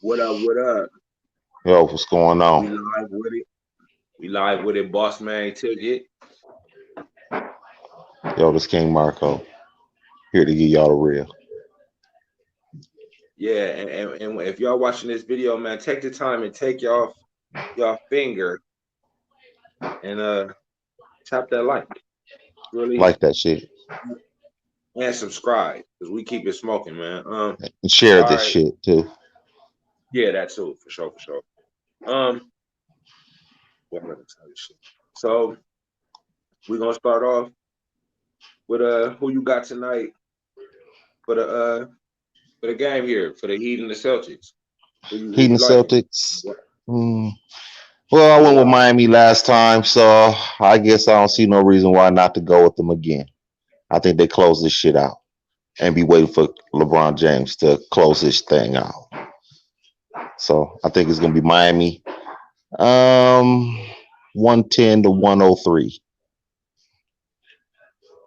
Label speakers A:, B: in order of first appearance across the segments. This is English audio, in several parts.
A: What up? What up?
B: Yo, what's going
A: We
B: on?
A: live with it. We live with it. Boss man ticket.
B: Yo, this King Marco here to give y'all the real.
A: Yeah, and if y'all watching this video, man, take the time and take y'all finger and tap that like. It's real easy.
B: Like that shit.
A: And subscribe because we keep it smoking, man.
B: And share
A: All
B: this
A: right.
B: shit too.
A: Yeah, that too, for sure, for sure. Um, what am I gonna tell you shit? So we're gonna start off with who you got tonight for the game here for the Heat and the Celtics. Who
B: Heat and
A: you liking?
B: Celtics.
A: What
B: Mm, well, I
A: what you
B: went with
A: got?
B: Miami last time, so I guess I don't see no reason why not to go with them again. I think they close this shit out and be waiting for LeBron James to close this thing out. So I think it's gonna be Miami. Um, 110 to 103.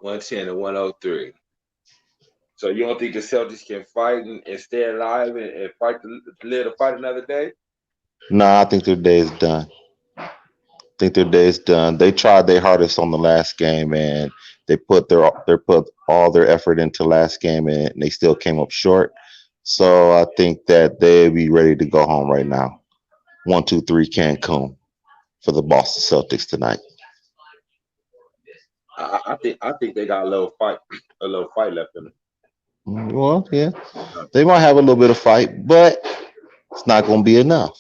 A: 110 to 103. So you don't think the Celtics can fight and stay alive and fight to live to fight another day?
B: Nah, I think their day is done. Think their day is done. They tried their hardest on the last game, and they put all their effort into last game, and they still came up short. So I think that they'll be ready to go home right now. 1-2-3 Cancun for the Boston Celtics tonight.
A: I think they got a little fight left in
B: Well, yeah,
A: them.
B: they might have a little bit of fight, but it's not going to be enough.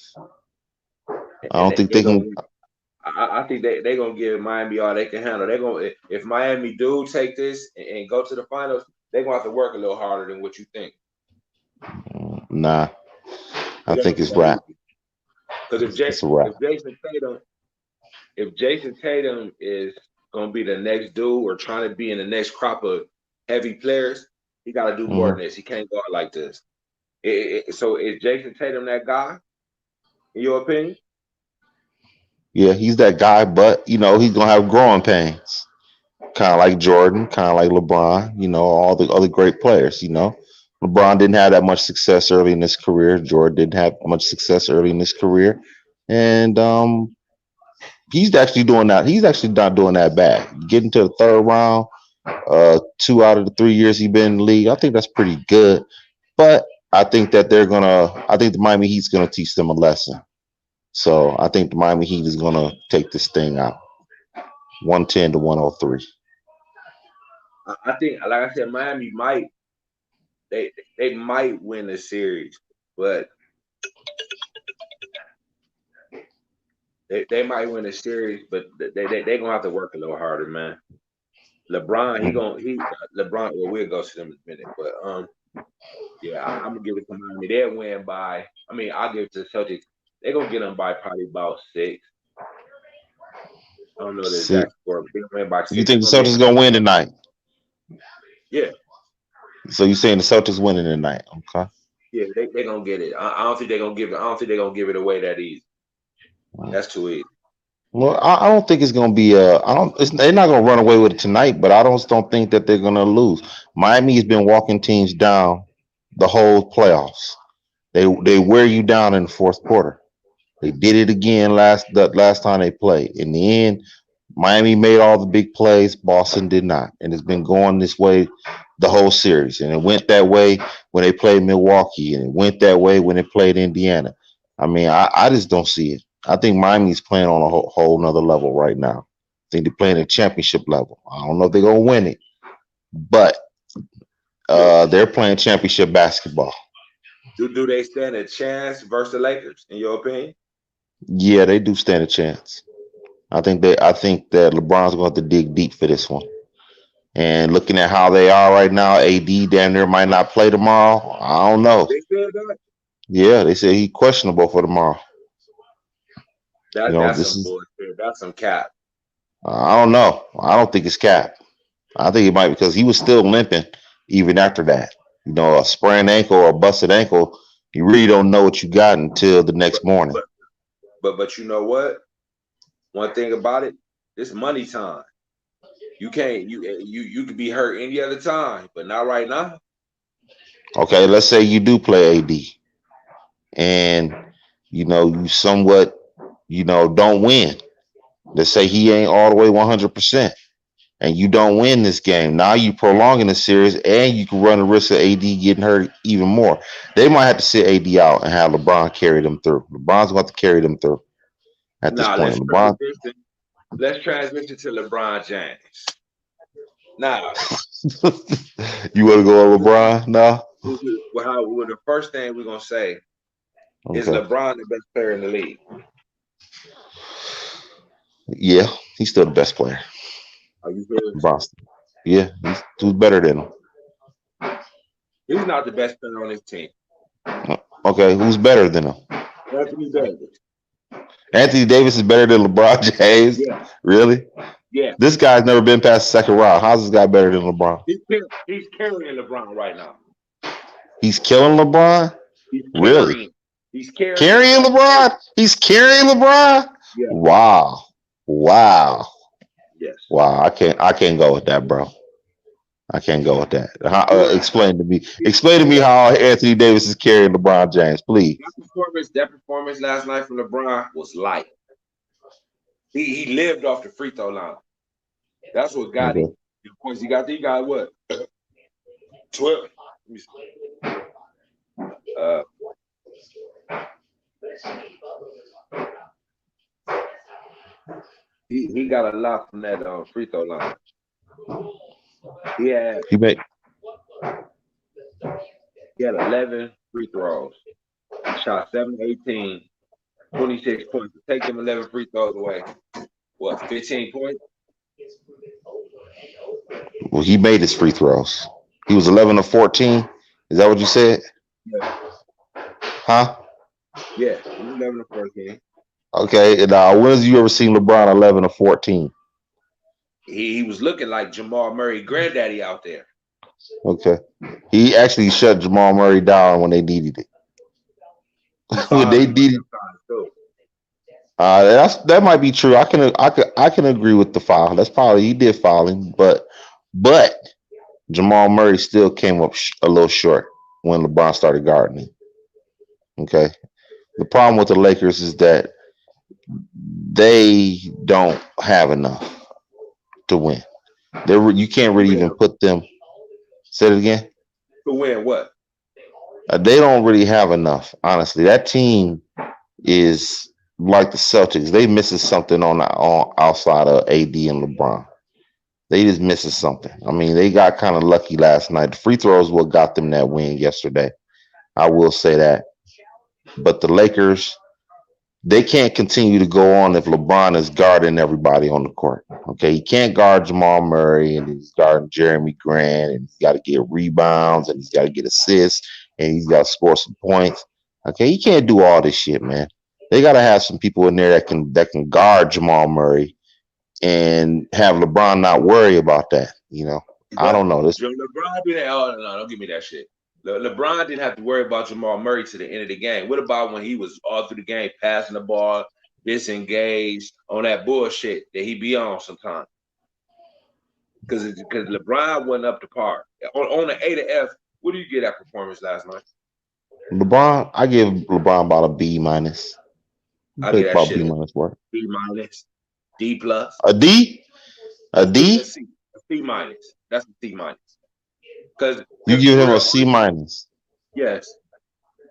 B: I
A: And
B: don't think
A: they
B: they can.
A: gonna I think they gonna give Miami all they can handle. They gonna if Miami do take this and go to the finals, they gonna have to work a little harder than what you think.
B: Nah, I
A: It
B: think
A: ain't
B: it's
A: that
B: rap.
A: easy. Because
B: It's a rap.
A: If Jason Tatum is gonna be the next dude or trying to be in the next crop of heavy players, he got to do more
B: Hmm.
A: than this. He can't go out like this. So is Jason Tatum that guy in your opinion?
B: Yeah, he's that guy, but he's gonna have growing pains. Kind of like Jordan, kind of like LeBron, all the other great players, LeBron didn't have that much success early in his career. Jordan didn't have much success early in his career. And he's actually doing that. He's actually not doing that bad. Getting to the third round, 2 out of the 3 years he's been in the league, I think that's pretty good. But I think the Miami Heat's gonna teach them a lesson. So I think the Miami Heat is gonna take this thing out. 110 to 103.
A: I think, like I said, Miami might they might win the series, but they might win the series, but they gonna have to work a little harder, man. LeBron, LeBron. Well, we'll go to them in a minute, but yeah, I'm gonna give it to Miami. They'll win by. I mean, I'll give it to the Celtics. They're gonna get them by probably about six. I don't know the
B: See,
A: exact score, but they'll win by
B: you
A: six.
B: think
A: It's
B: the
A: gonna be a
B: Celtics
A: close
B: gonna win
A: game.
B: tonight?
A: Yeah,
B: So you saying the Celtics winning tonight? Okay.
A: yeah, they gonna get it. I don't think they're gonna give it. I don't think they're gonna give it away that easy. That's too easy.
B: Well, I don't think it's gonna be. I don't. They're not gonna run away with it tonight, but I don't think that they're gonna lose. Miami has been walking teams down the whole playoffs. They wear you down in the fourth quarter. They did it again last time they played. In the end, Miami made all the big plays. Boston did not, and it's been going this way the whole series. And it went that way when they played Milwaukee, and it went that way when they played Indiana. I mean, I just don't see it. I think Miami's playing on a whole nother level right now. I think they're playing at championship level. I don't know if they're gonna win it, but
A: Do
B: they're playing championship basketball.
A: do they stand a chance versus the Lakers? In your opinion?
B: Yeah, they do stand a chance. I think that LeBron's going to have to dig deep for this one. And looking at how they are right now, AD damn near might not play tomorrow. I don't know.
A: They said that.
B: Yeah, they say he's questionable for tomorrow.
A: That's
B: This
A: some
B: is
A: bullshit. That's some cap.
B: I don't know. I don't think it's cap. I think it might because he was still limping even after that. A sprained ankle or a busted ankle, you really don't know what you got until the
A: But
B: next morning.
A: but but you know what? One thing about it, it's money time. You can't you could be hurt any other time, but not right now.
B: Okay, let's say you do play AD. and you somewhat don't win. Let's say he ain't all the way 100%, and you don't win this game. Now you prolonging the series, and you can run the risk of AD getting hurt even more. They might have to sit AD out and have LeBron carry them through. LeBron's going to carry them through at this
A: Now
B: point. LeBron,
A: let's transition to LeBron James. Now,
B: you want to go on LeBron now?
A: well, the first thing we're gonna say is
B: Okay.
A: LeBron the best player in the league?
B: Yeah, he's still the best player.
A: Are you serious?
B: Boston. Yeah, who's better than him?
A: He's not the best player on his team.
B: Okay, who's better than him?
A: Anthony Davis.
B: Anthony Davis is better than LeBron James.
A: Yeah.
B: Really?
A: Yeah.
B: This guy's never been past the second round. How's this guy better than LeBron?
A: He's carrying LeBron right now.
B: He's killing LeBron? Really?
A: He's
B: carrying LeBron? He's carrying LeBron?
A: Yeah.
B: Wow.
A: Yes.
B: Wow. I can't go with that, bro. I can't go with that. Explain to me how Anthony Davis is carrying LeBron James, please.
A: That performance last night from LeBron was light. He lived off the free throw line. That's what got him. Of course, he got what? 12. He got a lot from that free throw line. He had 11 free throws. Shot 7-18, 26 points. Take them 11 free throws away. What, 15 points?
B: Well, he made his free throws. He was 11 of 14. Is that what you said?
A: Yeah.
B: Huh?
A: Yeah, he was 11 of 14.
B: Okay, and when have you ever seen LeBron 11 of 14?
A: He was looking like Jamal Murray granddaddy out there.
B: Okay. He actually shut Jamal Murray down when they needed it. When they needed that might be true. I can agree with the foul. That's probably he did fouling, but Jamal Murray still came up a little short when LeBron started guarding him. Okay. The problem with the Lakers is that they don't have enough to win. You can't really even put them. Say it again.
A: To win what?
B: They don't really have enough. Honestly, that team is like the Celtics. They missing something on outside of AD and LeBron. They just missing something. I mean, they got kind of lucky last night. The free throws what got them that win yesterday. I will say that. But the Lakers, they can't continue to go on if LeBron is guarding everybody on the court. Okay, he can't guard Jamal Murray, and he's guarding Jeremy Grant, and he's got to get rebounds, and he's got to get assists, and he's got to score some points. Okay, he can't do all this shit, man. They got to have some people in there that can guard Jamal Murray and have LeBron not worry about that. I don't know this.
A: LeBron didn't. Oh no, don't give me that shit. LeBron didn't have to worry about Jamal Murray to the end of the game. What about when he was all through the game passing the ball, disengaged on that bullshit that he be on sometimes? Because LeBron wasn't up to par. On the A to F, what do you get that performance last night?
B: LeBron, I give LeBron about a B minus.
A: I give that shit
B: B minus work.
A: B minus, D plus.
B: A D? A D?
A: A C minus. That's a C minus. Because
B: you give him a C minus.
A: Yes.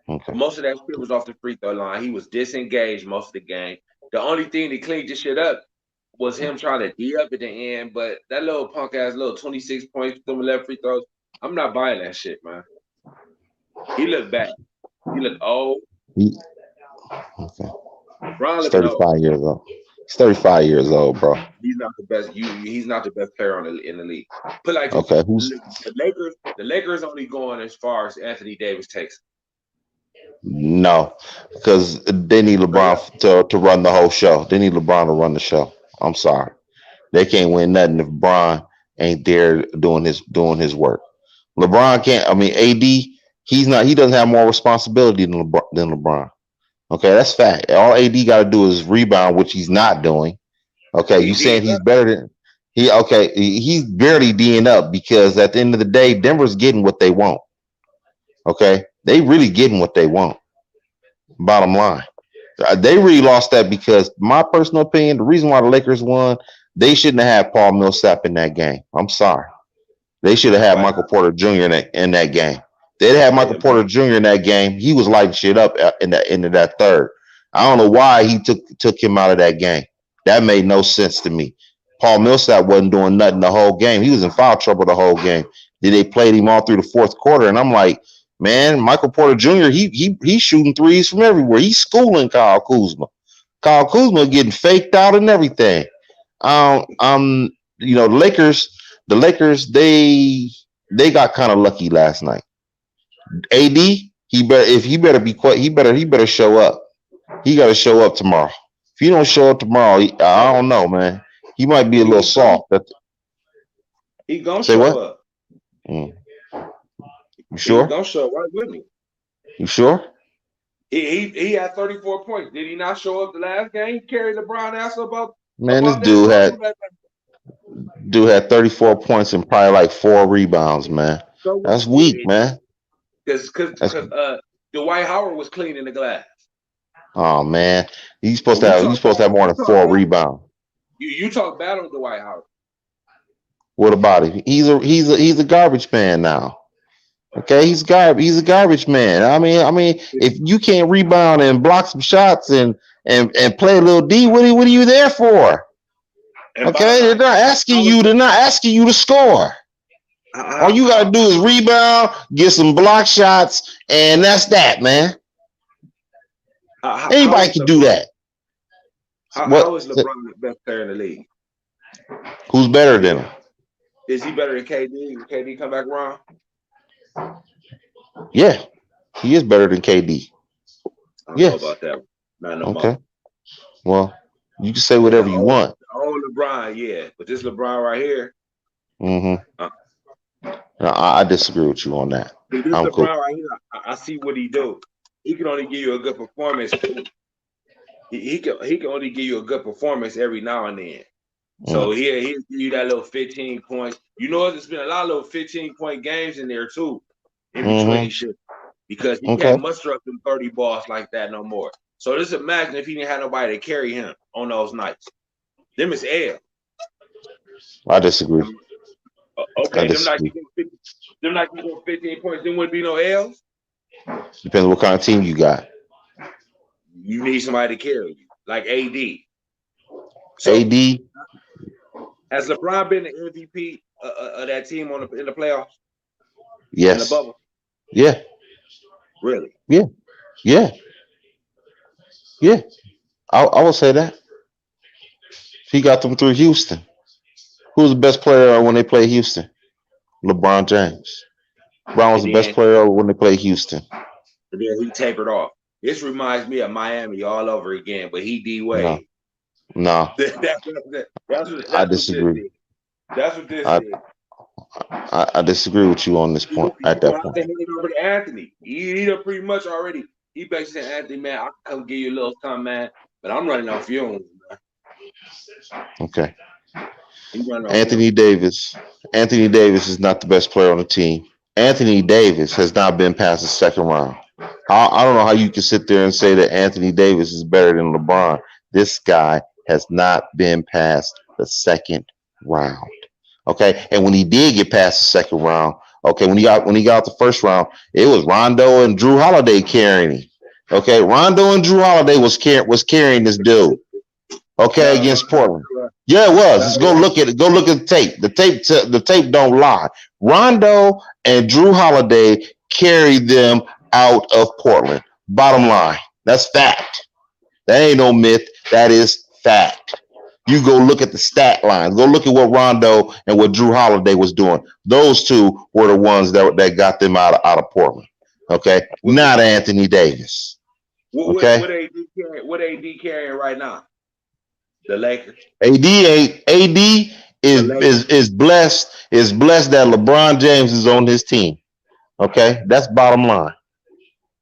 B: Okay.
A: Most of that shit was off the free throw line. He was disengaged most of the game. The only thing that cleaned this shit up was him trying to D up at the end. But that little punk ass little 26 points from 11 free throws, I'm not buying that shit, man. He looked bad. He looked old.
B: Okay.
A: He's
B: 35 years old. He's 35 years old, bro.
A: He's not the best. He's not the best player in the league. But like,
B: okay,
A: the Lakers only going as far as Anthony Davis takes.
B: No, because they need LeBron to run the whole show. They need LeBron to run the show. I'm sorry, they can't win nothing if LeBron ain't there doing his work. LeBron can't. I mean, AD, he's not. He doesn't have more responsibility than LeBron. Okay, that's fact. All AD got to do is rebound, which he's not doing. Okay, you saying he's better than he? Okay, he's barely D'ing up because at the end of the day, Denver's getting what they want. Okay, they really getting what they want. Bottom line. They really lost that because my personal opinion, the reason why the Lakers won, they shouldn't have had Paul Millsap in that game. I'm sorry. They should have had
A: Why
B: Michael
A: not?
B: Porter Jr. in that game. They'd had Michael
A: Yeah, but
B: Porter Jr. in that game. He was lighting shit up in that into that third. I don't know why he took him out of that game. That made no sense to me. Paul Millsap wasn't doing nothing the whole game. He was in foul trouble the whole game. Then they played him all through the fourth quarter, and I'm like, man, Michael Porter Jr. He's shooting threes from everywhere. He's schooling Kyle Kuzma. Kyle Kuzma getting faked out and everything. The Lakers, they got kind of lucky last night. AD, he better show up. He got to show up tomorrow. If he don't show up tomorrow, I
A: hey,
B: don't know, man. He might be a little
A: he
B: soft.
A: he gonna
B: Say
A: show
B: what?
A: up.
B: Mm, you
A: He
B: sure?
A: gonna show up right with me.
B: You sure?
A: He had 34 points. Did he not show up the last game? He carried LeBron ass
B: Man, this
A: about that
B: dude
A: bubble.
B: had 34 points and probably like 4 rebounds, man.
A: So
B: That's
A: what?
B: weak, man.
A: Because
B: That's
A: Dwight Howard was cleaning the glass.
B: oh man. He's supposed
A: And
B: to have more than four rebounds.
A: you talk bad on Dwight Howard.
B: What about him? He's a garbage man now. Okay, he's a garbage man. I mean, if you can't rebound and block some shots and play a little D, what are you there for?
A: And bottom
B: Okay, they're
A: line,
B: not asking
A: how is
B: you. They're not asking you to score. All
A: how
B: you gotta do is rebound, get some block shots, and that's that, man.
A: how
B: Anybody
A: is
B: can do
A: LeBron?
B: that.
A: How
B: What?
A: is LeBron the best player in the league?
B: Who's better than him?
A: Is he better than KD? When KD come back around?
B: Yeah, he is better than KD.
A: I don't know
B: Yes.
A: about that. Not no more.
B: Okay. Well, you can say
A: Yeah,
B: whatever you want.
A: the old LeBron, yeah. But this LeBron right here,
B: Hmm.
A: uh,
B: No, I disagree with you on that.
A: this
B: I'm cool.
A: LeBron right here, I see what he do. He can only give you a good performance. He can only give you a good performance every now and then. So
B: Mm.
A: he'll give you that little 15 points. You know, there's been a lot of little 15-point games in there too, in between
B: Hmm.
A: shit, because he
B: Okay.
A: can't muster up them 30 balls like that no more. So just imagine if he didn't have nobody to carry him on those nights. Them is L.
B: I disagree. I
A: Okay,
B: disagree.
A: them nights you go 15 points, then wouldn't be no L's.
B: Depends what kind of team you got.
A: You need somebody to carry you, like AD. So
B: AD,
A: has LeBron been the MVP of that team in the playoffs in the
B: yes.
A: bubble?
B: Yeah.
A: Really?
B: Yeah. Yeah. Yeah. I will say that. He got them through Houston. Who's the best player when they play Houston? LeBron James. Brown was
A: And
B: the best
A: then
B: player when they played Houston.
A: he tapered off. This reminds me of Miami all over again, but he D
B: No,
A: Wade.
B: no,
A: That's
B: I
A: what this
B: disagree.
A: is. That's what this
B: I,
A: is.
B: I disagree with you on this point.
A: You
B: At
A: gonna
B: that
A: have
B: point,
A: to hand it over to Anthony. He done pretty much already. He basically said, Anthony, man, I can come give you a little time, man, but I'm running on fumes, man.
B: okay.
A: He running on fumes.
B: Anthony Davis. Anthony Davis is not the best player on the team. Anthony Davis has not been past the second round. I don't know how you can sit there and say that Anthony Davis is better than LeBron. This guy has not been past the second round. Okay, and when he did get past the second round, okay, when he got the first round, it was Rondo and Drew Holiday carrying him. Okay, Rondo and Drew Holiday was carrying this dude. Okay,
A: No,
B: against Portland. Yeah, it was. Just go look at it. Go look at the tape. The tape don't lie. Rondo and Drew Holiday carried them out of Portland. Bottom line, that's fact. That ain't no myth. That is fact. You go look at the stat lines. Go look at what Rondo and what Drew Holiday was doing. Those two were the ones that got them out of Portland. Okay, not Anthony Davis. Okay,
A: what AD carrying right now? The Lakers.
B: AD
A: The
B: is
A: Lakers.
B: is is blessed that LeBron James is on his team. Okay, that's bottom line.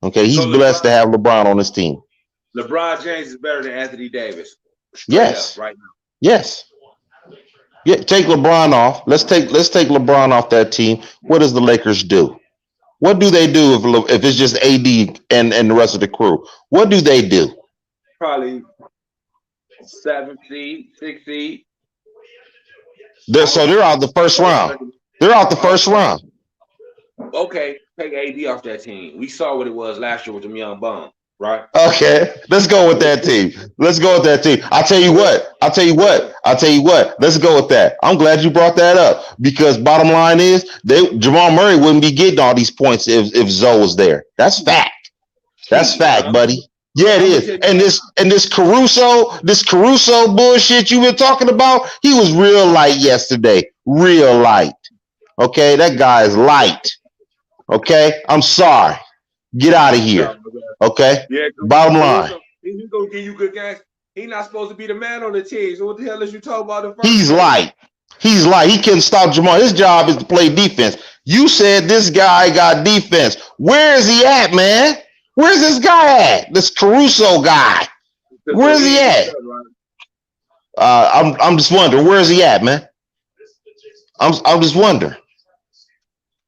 B: Okay, he's
A: So
B: blessed to have LeBron on his team.
A: LeBron James is better than Anthony Davis. Straight
B: Yes,
A: up right now.
B: yes. Yeah, take LeBron off. Let's take LeBron off that team. What does the Lakers do? What do they do if it's just AD and the rest of the crew? What do they do?
A: Probably 7 seed, 6 seed. I
B: So
A: don't.
B: they're out the first round. They're out the first round.
A: Okay, take AD off that team. We saw what it was last year with them young bums, right?
B: Okay, let's go with that team. Let's go with that team. I'll tell you what. I'll tell you what. I'll tell you what. Let's go with that. I'm glad you brought that up because bottom line is Jamal Murray wouldn't be getting all these points if Zoe was there. That's fact. That's fact, buddy. Yeah, it is. And this Caruso bullshit you been talking about, he was real light yesterday. Real light. Okay, that guy is light. Okay, I'm sorry. Get out of here. Okay.
A: Yeah,
B: Bottom line.
A: He's gonna give you good guys. He's not supposed to be the man on the team. So what the hell is you talking about?
B: He's light. He's light. He can stop Jamal. His job is to play defense. You said this guy got defense. Where is he at, man? Where's this guy at? This Caruso guy. Where's he at? I'm just wondering. Where's he at, man? I'm just wondering.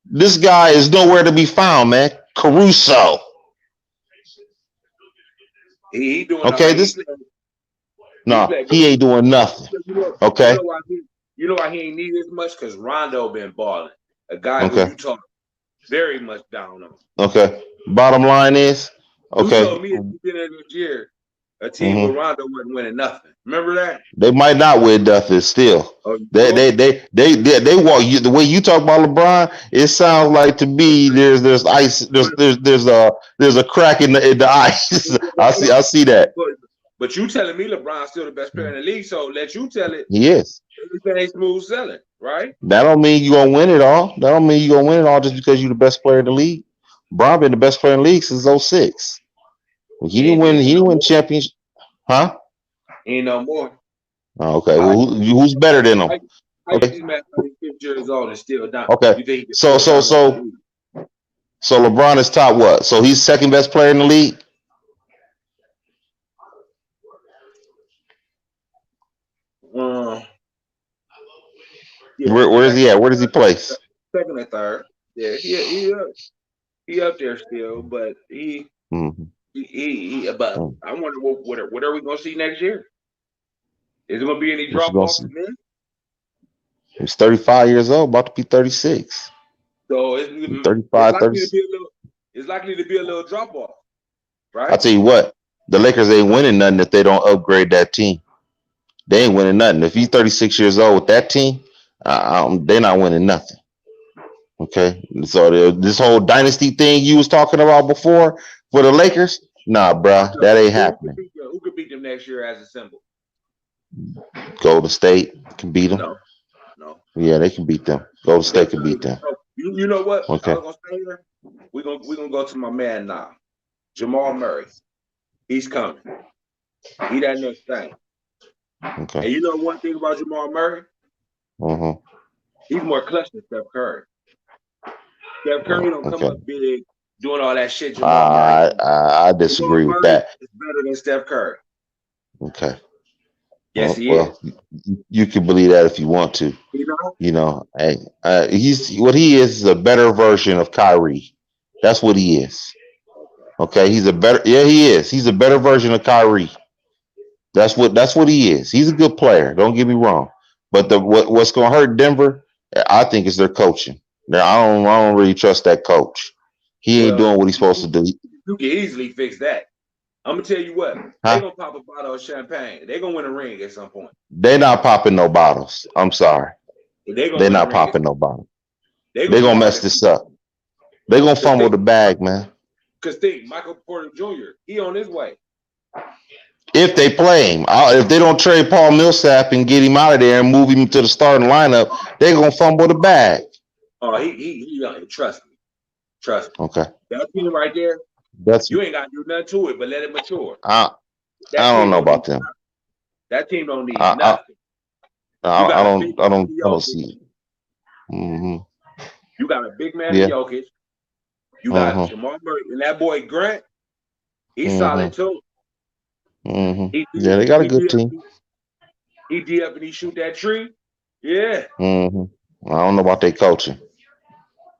B: This guy is nowhere to be found, man. Caruso.
A: He doing
B: okay. He ain't doing nothing. Okay.
A: You know why he ain't need as much? Because Rondo been balling. A guy who you talk very much down on.
B: Okay. Bottom line is, okay.
A: You told me at the beginning of this year, a team with Rondo wasn't winning nothing. Remember that?
B: They might not win nothing still. They walk you the way you talk about LeBron. It sounds like to me there's ice. There's a crack in the ice. I see that.
A: But you telling me LeBron's still the best player in the league, so let you tell it.
B: He is.
A: Everything ain't smooth selling, right?
B: That don't mean you gonna win it all. That don't mean you gonna win it all just because you're the best player in the league. LeBron been the best player in the league since 06. He didn't win. He didn't win championship. Huh?
A: Ain't no more.
B: Oh, okay. Well, who's better than him?
A: Okay. This man 36 years old and still down.
B: Okay. So LeBron is top what? So he's second best player in the league? Where is he at? Where does he place?
A: Second or third. Yeah, he up there still, but he but I wonder what are we gonna see next year? Is there gonna be any drop off from this?
B: He's 35 years old, about to be 36.
A: So it's
B: 35, 36.
A: It's likely to be a little drop off, right?
B: I'll tell you what, the Lakers ain't winning nothing if they don't upgrade that team. They ain't winning nothing. If he's 36 years old with that team, they're not winning nothing. Okay, so this whole dynasty thing you was talking about before for the Lakers, nah, bro, that ain't happening.
A: Who could beat them next year as a symbol?
B: Golden State can beat them.
A: No.
B: Yeah, they can beat them. Golden State can beat them.
A: You know what?
B: Okay.
A: I was gonna say here. We're gonna go to my man now, Jamal Murray. He's coming. He that next thing.
B: Okay.
A: And you know one thing about Jamal Murray? He's more clutch than Steph Curry. Steph Curry don't come up big doing all that shit. Jamal Murray.
B: I disagree with that.
A: It's better than Steph Curry.
B: Okay.
A: Yes, he is.
B: You can believe that if you want to. You know, hey, he is a better version of Kyrie. That's what he is. Okay, he is. He's a better version of Kyrie. That's what he is. He's a good player. Don't get me wrong. But what's going to hurt Denver, I think, is their coaching. Now, I don't really trust that coach. He ain't doing what he's supposed to do.
A: You can easily fix that. I'm gonna tell you what. They're gonna pop a bottle of champagne. They're gonna win a ring at some point.
B: They're not popping no bottles. I'm sorry. They're not popping no bottles. They're gonna mess this up. They're gonna fumble the bag, man.
A: Because think, Michael Porter Jr., he on his way.
B: If they play him, if they don't trade Paul Millsap and get him out of there and move him to the starting lineup, they're gonna fumble the bag.
A: Oh, he trust me. Trust me.
B: Okay.
A: That team right there, you ain't got to do nothing to it, but let it mature.
B: I don't know about them.
A: That team don't need nothing.
B: I don't see it.
A: You got a big man in Jokic. You got Jamal Murray and that boy Grant. He's solid too.
B: They got a good team.
A: He D up and he shoot that tree. Yeah.
B: I don't know about their coaching.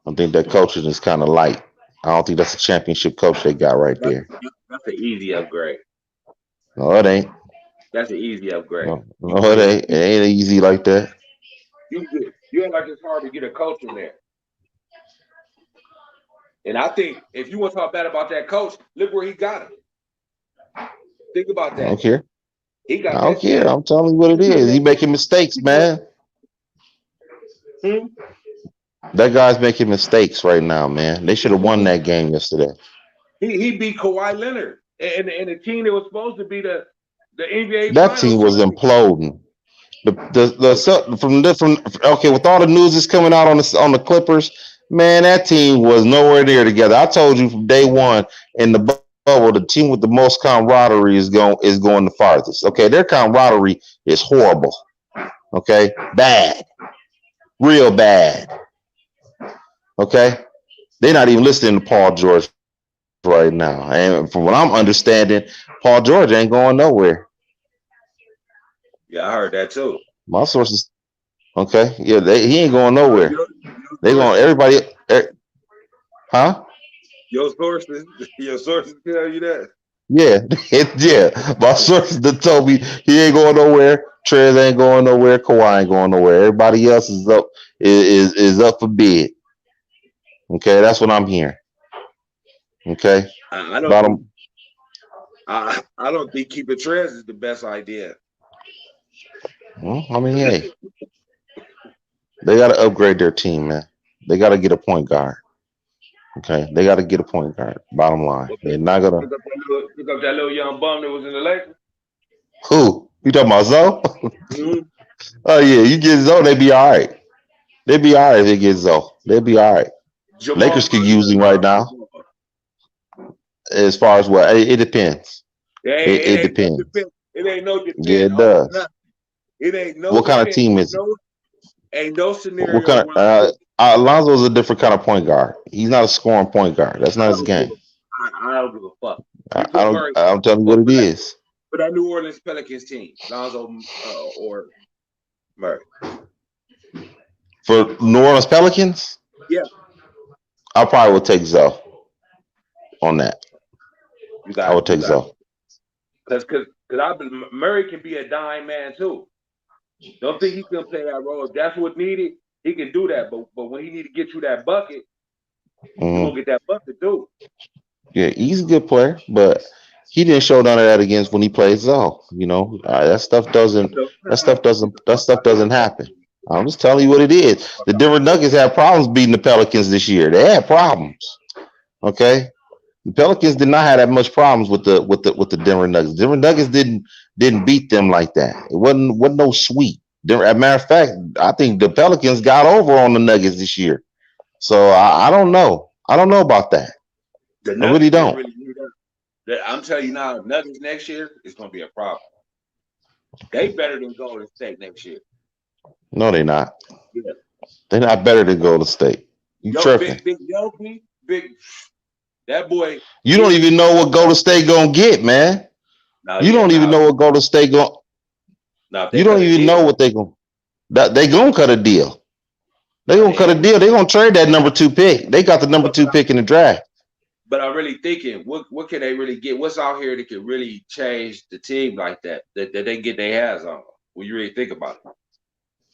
B: I think their coaching is kind of light. I don't think that's a championship coach they got right
A: That's
B: there.
A: that's an easy upgrade.
B: No, it ain't.
A: That's an easy upgrade.
B: No,
A: You
B: no,
A: can
B: it
A: get
B: ain't. It ain't easy like that.
A: you act like it's hard to get a coach in there. And I think if you want to talk bad about that coach, look where he got him. Think about
B: I don't
A: that.
B: care.
A: He
B: I
A: got
B: don't
A: that
B: care.
A: team.
B: I'm telling you what it is. He making mistakes, man.
A: Hmm?
B: That guy's making mistakes right now, man. They should have won that game yesterday.
A: He beat Kawhi Leonard and the team that was supposed to be the NBA
B: That
A: Finals
B: team was
A: champion.
B: imploding. From okay, with all the news that's coming out on the Clippers, man, that team was nowhere near together. I told you from day one in the bubble, the team with the most camaraderie is going the farthest. Okay, their camaraderie is horrible. Okay, bad, real bad. Okay, they're not even listening to Paul George right now, and from what I'm understanding, Paul George ain't going nowhere.
A: Yeah, I heard that too.
B: My sources, okay, yeah, he ain't going
A: Your,
B: nowhere.
A: your, your
B: They going
A: sources,
B: everybody, huh?
A: your sources, your sources tell you that.
B: Yeah, yeah. My sources that told me he ain't going nowhere. Trez ain't going nowhere. Kawhi ain't going nowhere. Everybody else is up for bid. Okay, that's what I'm hearing. Okay,
A: I don't think
B: bottom.
A: I don't think keeping Trez is the best idea.
B: I mean, hey, they got to upgrade their team, man. They got to get a point guard. Okay, they got to get a point guard. Bottom line,
A: Well,
B: they're not gonna.
A: pick up that little young bum that was in the Lakers.
B: Who you talking about, Zoe?
A: Mm-hmm.
B: Oh yeah, you get Zoe, they be all right. They be all right if they get Zoe. They be all right.
A: Jamal
B: Lakers could
A: Murray
B: use him right now. As far as what it depends.
A: Yeah,
B: It
A: ain't no
B: depends.
A: depend. It ain't no
B: Yeah,
A: depend
B: it
A: on
B: does.
A: nothing. It ain't no
B: What kind of
A: depend.
B: team is it?
A: Ain't no
B: What
A: scenario
B: kind
A: where
B: of Alonzo's a different kind of point guard. He's not a scoring point guard. That's
A: I
B: not his
A: don't give
B: game.
A: I don't give a fuck.
B: I,
A: You
B: I
A: put
B: don't.
A: Murray
B: I'm telling you what
A: over
B: it is.
A: for that New Orleans Pelicans team, Lonzo or Murray.
B: For New Orleans Pelicans,
A: Yeah,
B: I probably would take Zoe on that. I would
A: you
B: take
A: got
B: Zoe.
A: because I been Murray can be a dime man too. Don't think he can play that role. If that's what needed, he can do that. But when he need to get you that bucket, you
B: hmm
A: gonna get that bucket too.
B: Yeah, he's a good player, but he didn't show none of that against when he played Zoe. That stuff doesn't.
A: So
B: That stuff
A: get
B: doesn't.
A: the
B: That
A: fuck
B: stuff
A: out of
B: doesn't
A: here.
B: happen. I'm just telling you what it is. The Denver Nuggets had problems beating the Pelicans this year. They had problems. Okay, the Pelicans did not have that much problems with the Denver Nuggets. Denver Nuggets didn't beat them like that. It wasn't no sweep. As a matter of fact, I think the Pelicans got over on the Nuggets this year. So I don't know. I don't know about that.
A: The
B: I really
A: Nuggets didn't
B: don't.
A: really need that. I'm telling you now, Nuggets next year is gonna be a problem. They better than Golden State next year.
B: No, they're not.
A: Yeah.
B: They're not better than Golden State. You
A: Yo,
B: tripping?
A: big Yogi, big that boy.
B: You don't
A: He
B: even know what Golden State gonna get, man.
A: now
B: You
A: yeah
B: don't even
A: now
B: know what Golden State going.
A: now if
B: You
A: they
B: don't
A: cut a
B: even
A: deal,
B: know what they going. That they gonna cut a deal. They
A: now
B: gonna
A: they
B: cut a
A: ain't gonna.
B: deal. They gonna trade that number 2 pick. They got the number
A: But,
B: two pick in the draft.
A: but I'm really thinking, what can they really get? What's out here that can really change the team like that they get their hands on? When you really think about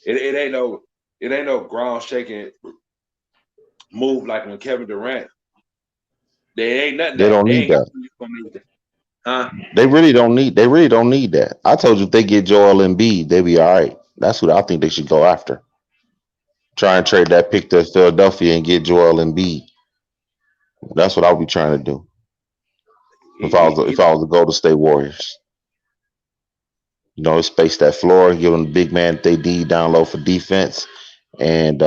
A: it ain't no ground shaking move like when Kevin Durant. There ain't nothing
B: They
A: that
B: don't
A: they
B: need
A: ain't got
B: that.
A: to make it. Huh?
B: They really don't need. They really don't need that. I told you if they get Joel Embiid, they be all right. That's what I think they should go after. Try and trade that pick to Philadelphia and get Joel Embiid. That's what I'll be trying to do
A: He
B: if I was the Golden State Warriors. Space that floor, give them the big man that they need down low for defense, and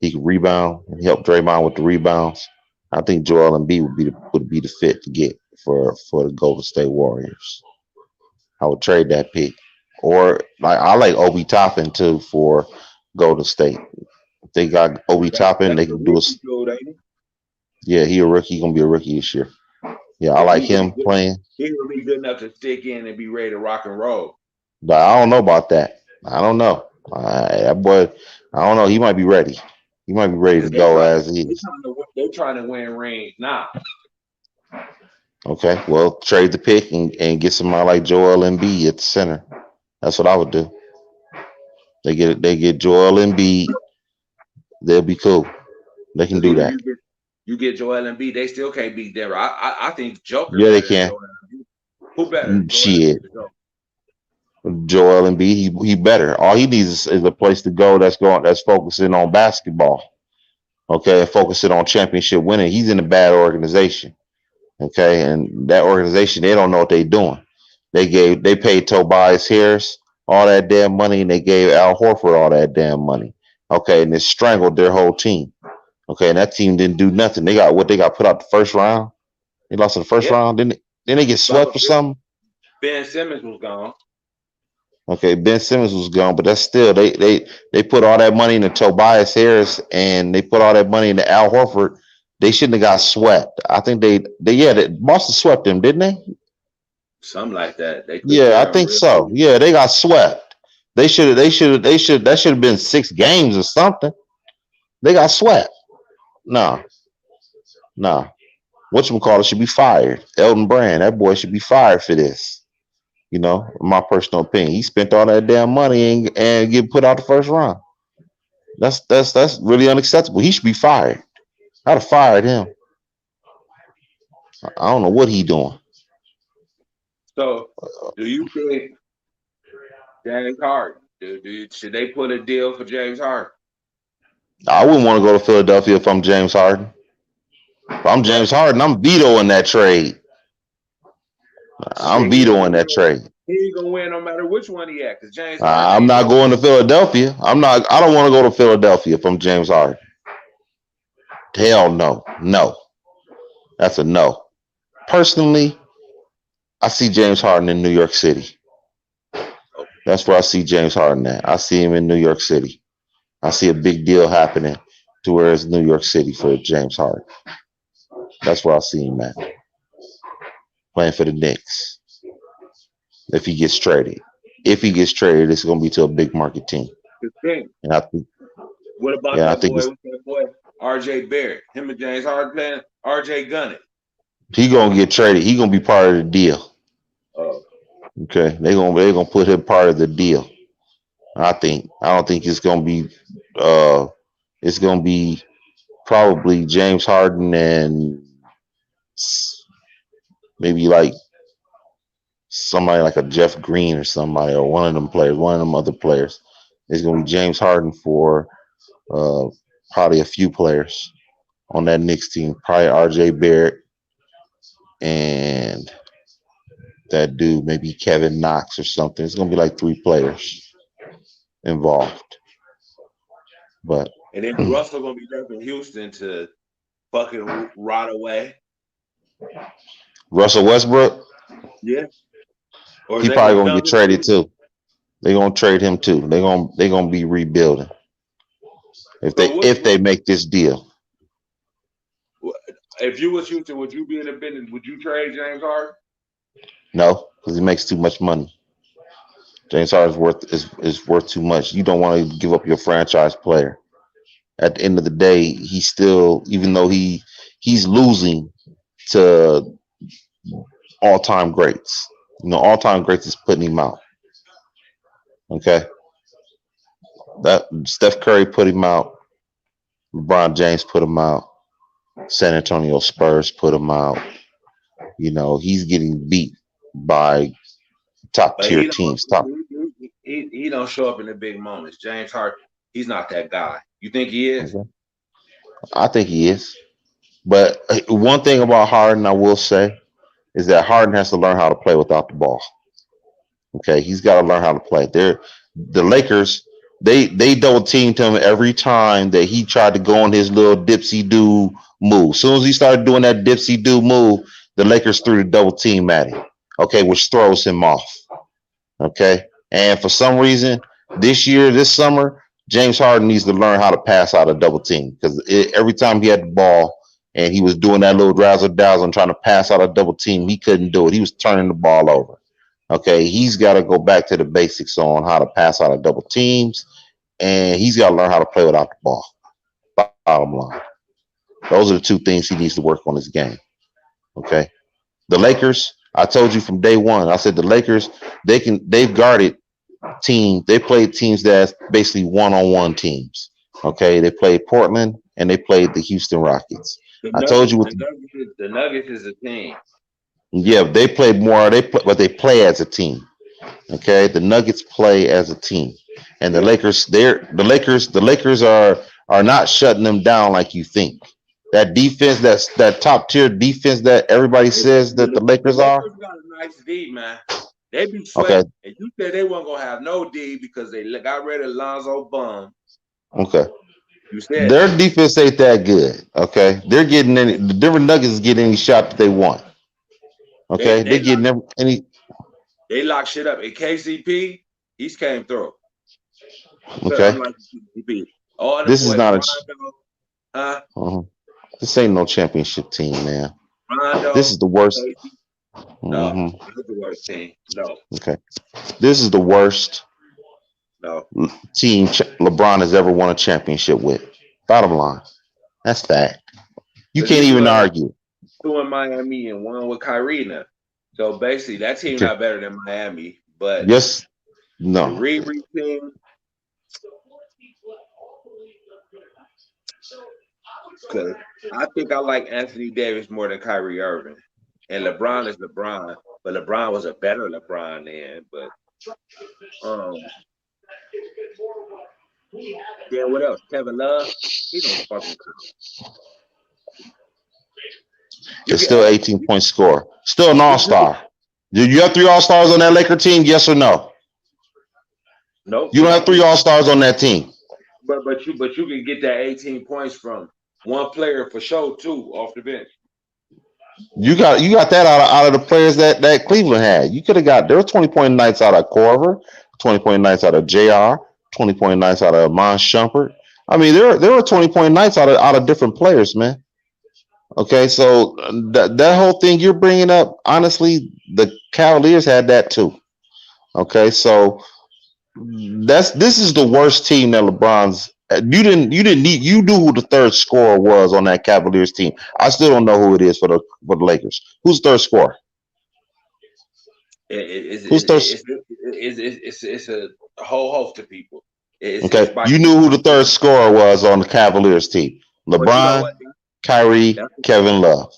B: he can rebound and help Draymond with the rebounds. I think Joel Embiid would be the fit to get for the Golden State Warriors. I would trade that pick, or like I like Obi Toppin too for Golden State. If they got Obi Toppin,
A: that's
B: they
A: the
B: can do
A: rookie
B: us.
A: dude, ain't he?
B: Yeah, he a rookie. He gonna be a rookie this year. Yeah, I
A: Yeah,
B: like him playing.
A: He gonna be good enough to stick in and be ready to rock and roll.
B: But I don't know about that. I don't know. That boy, I don't know. He might be ready. He might be ready to
A: Because they
B: go
A: trying to
B: as
A: they
B: is.
A: trying to win. They're trying to win rings now.
B: Okay, well, trade the pick and get somebody like Joel Embiid at the center. That's what I would do. They get Joel Embiid. They'll be cool. They can
A: Because
B: do
A: even
B: that.
A: you get Joel Embiid, they still can't beat Denver. I think Joker
B: Yeah, they
A: better than
B: can.
A: Joel Embiid. Who better, Joel
B: Shit,
A: Embiid or Joker?
B: Joel Embiid, he better. All he needs is a place to go that's focusing on basketball. Okay, focusing on championship winning. He's in a bad organization. Okay, and that organization, they don't know what they're doing. They paid Tobias Harris all that damn money, and they gave Al Horford all that damn money. Okay, and it strangled their whole team. Okay, and that team didn't do nothing. They got put out the first round. They lost in the first
A: Yeah,
B: round. Then they get
A: but
B: swept or something.
A: Ben Simmons was gone.
B: Okay, Ben Simmons was gone, but that's still they put all that money into Tobias Harris and they put all that money into Al Horford. They shouldn't have got swept. I think Boston swept them, didn't they?
A: Something like that. They took
B: Yeah,
A: care
B: I
A: of him
B: think
A: real
B: so.
A: good.
B: Yeah, they got swept. That should have been 6 games or something. They got swept. No, no. Whatchamacallit should be fired. Elton Brand, that boy should be fired for this. In my personal opinion. He spent all that damn money and get put out the first round. That's really unacceptable. He should be fired. I'd have fired him. I don't know what he doing.
A: So, do you think James Harden? Should they put a deal for James Harden?
B: I wouldn't want to go to Philadelphia if I'm James Harden. If I'm James
A: But
B: Harden, I'm vetoing that trade. I'm
A: shit, he ain't
B: vetoing
A: gonna
B: that
A: win.
B: trade.
A: He ain't gonna win no matter which one he at. Cause James Harden
B: I'm
A: ain't
B: not
A: no.
B: going to Philadelphia. I don't want to go to Philadelphia if I'm James Harden. Hell no. No. That's a no. Personally, I see James Harden in New York City. That's where I see James Harden at. I see him in New York City. I see a big deal happening to where it's New York City for James Harden. That's where I see him at. Playing for the Knicks. If he gets traded. If he gets traded, it's gonna be to a big market team.
A: The thing.
B: And I think
A: What about
B: yeah, I
A: that
B: think
A: boy? What's that boy? R.J. Barrett. Him and James Harden playing. R.J. Gunning.
B: he gonna get traded. He gonna be part of the deal.
A: Oh,
B: Okay. They gonna put him part of the deal. I don't think it's gonna be probably James Harden and maybe like somebody like a Jeff Green or somebody or one of them players, one of them other players. It's gonna be James Harden for uh, probably a few players on that Knicks team. Probably R.J. Barrett and that dude, maybe Kevin Knox or something. It's gonna be like 3 players involved. But
A: and then Russell gonna be left in Houston to fucking rot away.
B: Russell Westbrook,
A: Yeah. Or is
B: he
A: they
B: probably
A: gonna
B: gonna
A: dump
B: get
A: him
B: traded
A: too?
B: too. They gonna trade him too. They gonna be rebuilding if
A: So
B: they make this deal.
A: if you was Houston, would you be in the business? Would you trade James Harden?
B: No, because he makes too much money. James Harden's is worth too much. You don't want to give up your franchise player. At the end of the day, he's still, even though he's losing to all time greats. All time greats is putting him out. Okay, that Steph Curry put him out. LeBron James put him out. San Antonio Spurs put him out. He's getting beat by top
A: But
B: tier
A: he don't.
B: teams. Top.
A: He don't show up in the big moments. James Harden, he's not that guy. You think he is?
B: Okay. I think he is. But one thing about Harden, I will say, is that Harden has to learn how to play without the ball. Okay, he's got to learn how to play. The Lakers, they double teamed him every time that he tried to go on his little dipsy do move. As soon as he started doing that dipsy do move, the Lakers threw the double team at him. Okay, which throws him off. Okay, and for some reason, this summer, James Harden needs to learn how to pass out a double team because every time he had the ball and he was doing that little razzle dazzle and trying to pass out a double team, he couldn't do it. He was turning the ball over. Okay, he's got to go back to the basics on how to pass out of double teams, and he's got to learn how to play without the ball. Bottom line. Those are the two things he needs to work on his game. Okay. The Lakers, I told you from day one, I said the Lakers, they've guarded teams, they played teams that's basically one-on-one teams. Okay. They played Portland and they played the Houston Rockets.
A: The
B: I told
A: Nuggets,
B: you what
A: the Nuggets, the Nuggets is a team.
B: yeah, they played more, but they play as a team. Okay. The Nuggets play as a team. And the
A: Yeah.
B: Lakers, the Lakers are not shutting them down like you think. That defense, that top tier defense that everybody says that the
A: The
B: Lakers are.
A: Lakers got a nice D, man. They be
B: Okay,
A: sweating. And you said they weren't gonna have no D because they got rid of Lonzo bum.
B: okay.
A: You said
B: Their
A: that.
B: defense ain't that good. Okay, they're getting any. The Denver Nuggets is getting any shot that they want.
A: They
B: Okay, they're
A: they lock
B: getting any.
A: they lock shit up. And KCP, he's came through.
B: Okay,
A: Unlike KCP. All them
B: this is
A: boys,
B: not
A: Rondo,
B: this ain't no championship team, man. This is
A: Rondo,
B: the worst.
A: KCP. No,
B: hmm
A: that's the worst team. No,
B: Okay, this is the worst
A: no.
B: team LeBron has ever won a championship with. Bottom line, that's fact. You
A: Because
B: can't
A: he
B: even
A: still had
B: argue.
A: two in Miami and one with Kyrie now. So basically, that team
B: Okay.
A: not better than Miami, but
B: Yes,
A: the
B: no.
A: Riri team, because I think I like Anthony Davis more than Kyrie Irving. And LeBron is LeBron, but LeBron was a better LeBron then. But um, then what else? Kevin Love, he don't fucking come. You
B: It's
A: can
B: still
A: add
B: 18 point score. Still an all
A: you can
B: star. Do you have three all stars on that Laker team? Yes or no?
A: nope,
B: You
A: but
B: don't
A: I
B: have three
A: can
B: all stars on that team.
A: but you can get that 18 points from one player for sure too off the bench.
B: You got that out of the players that Cleveland had. You could have got there were 20 point nights out of Corver, 20 point nights out of Jr., 20 point nights out of Mon Shumpert. I mean, there were 20 point nights out of different players, man. Okay, so that whole thing you're bringing up, honestly, the Cavaliers had that too. Okay, so this is the worst team that LeBron's. You knew who the third scorer was on that Cavaliers team. I still don't know who it is for the Lakers. Who's the third scorer? Who's third?
A: It's a whole host of people. It's
B: Okay,
A: by
B: you knew who the third scorer was on the Cavaliers team.
A: but you know what?
B: LeBron, Kyrie,
A: That's
B: Kevin Love.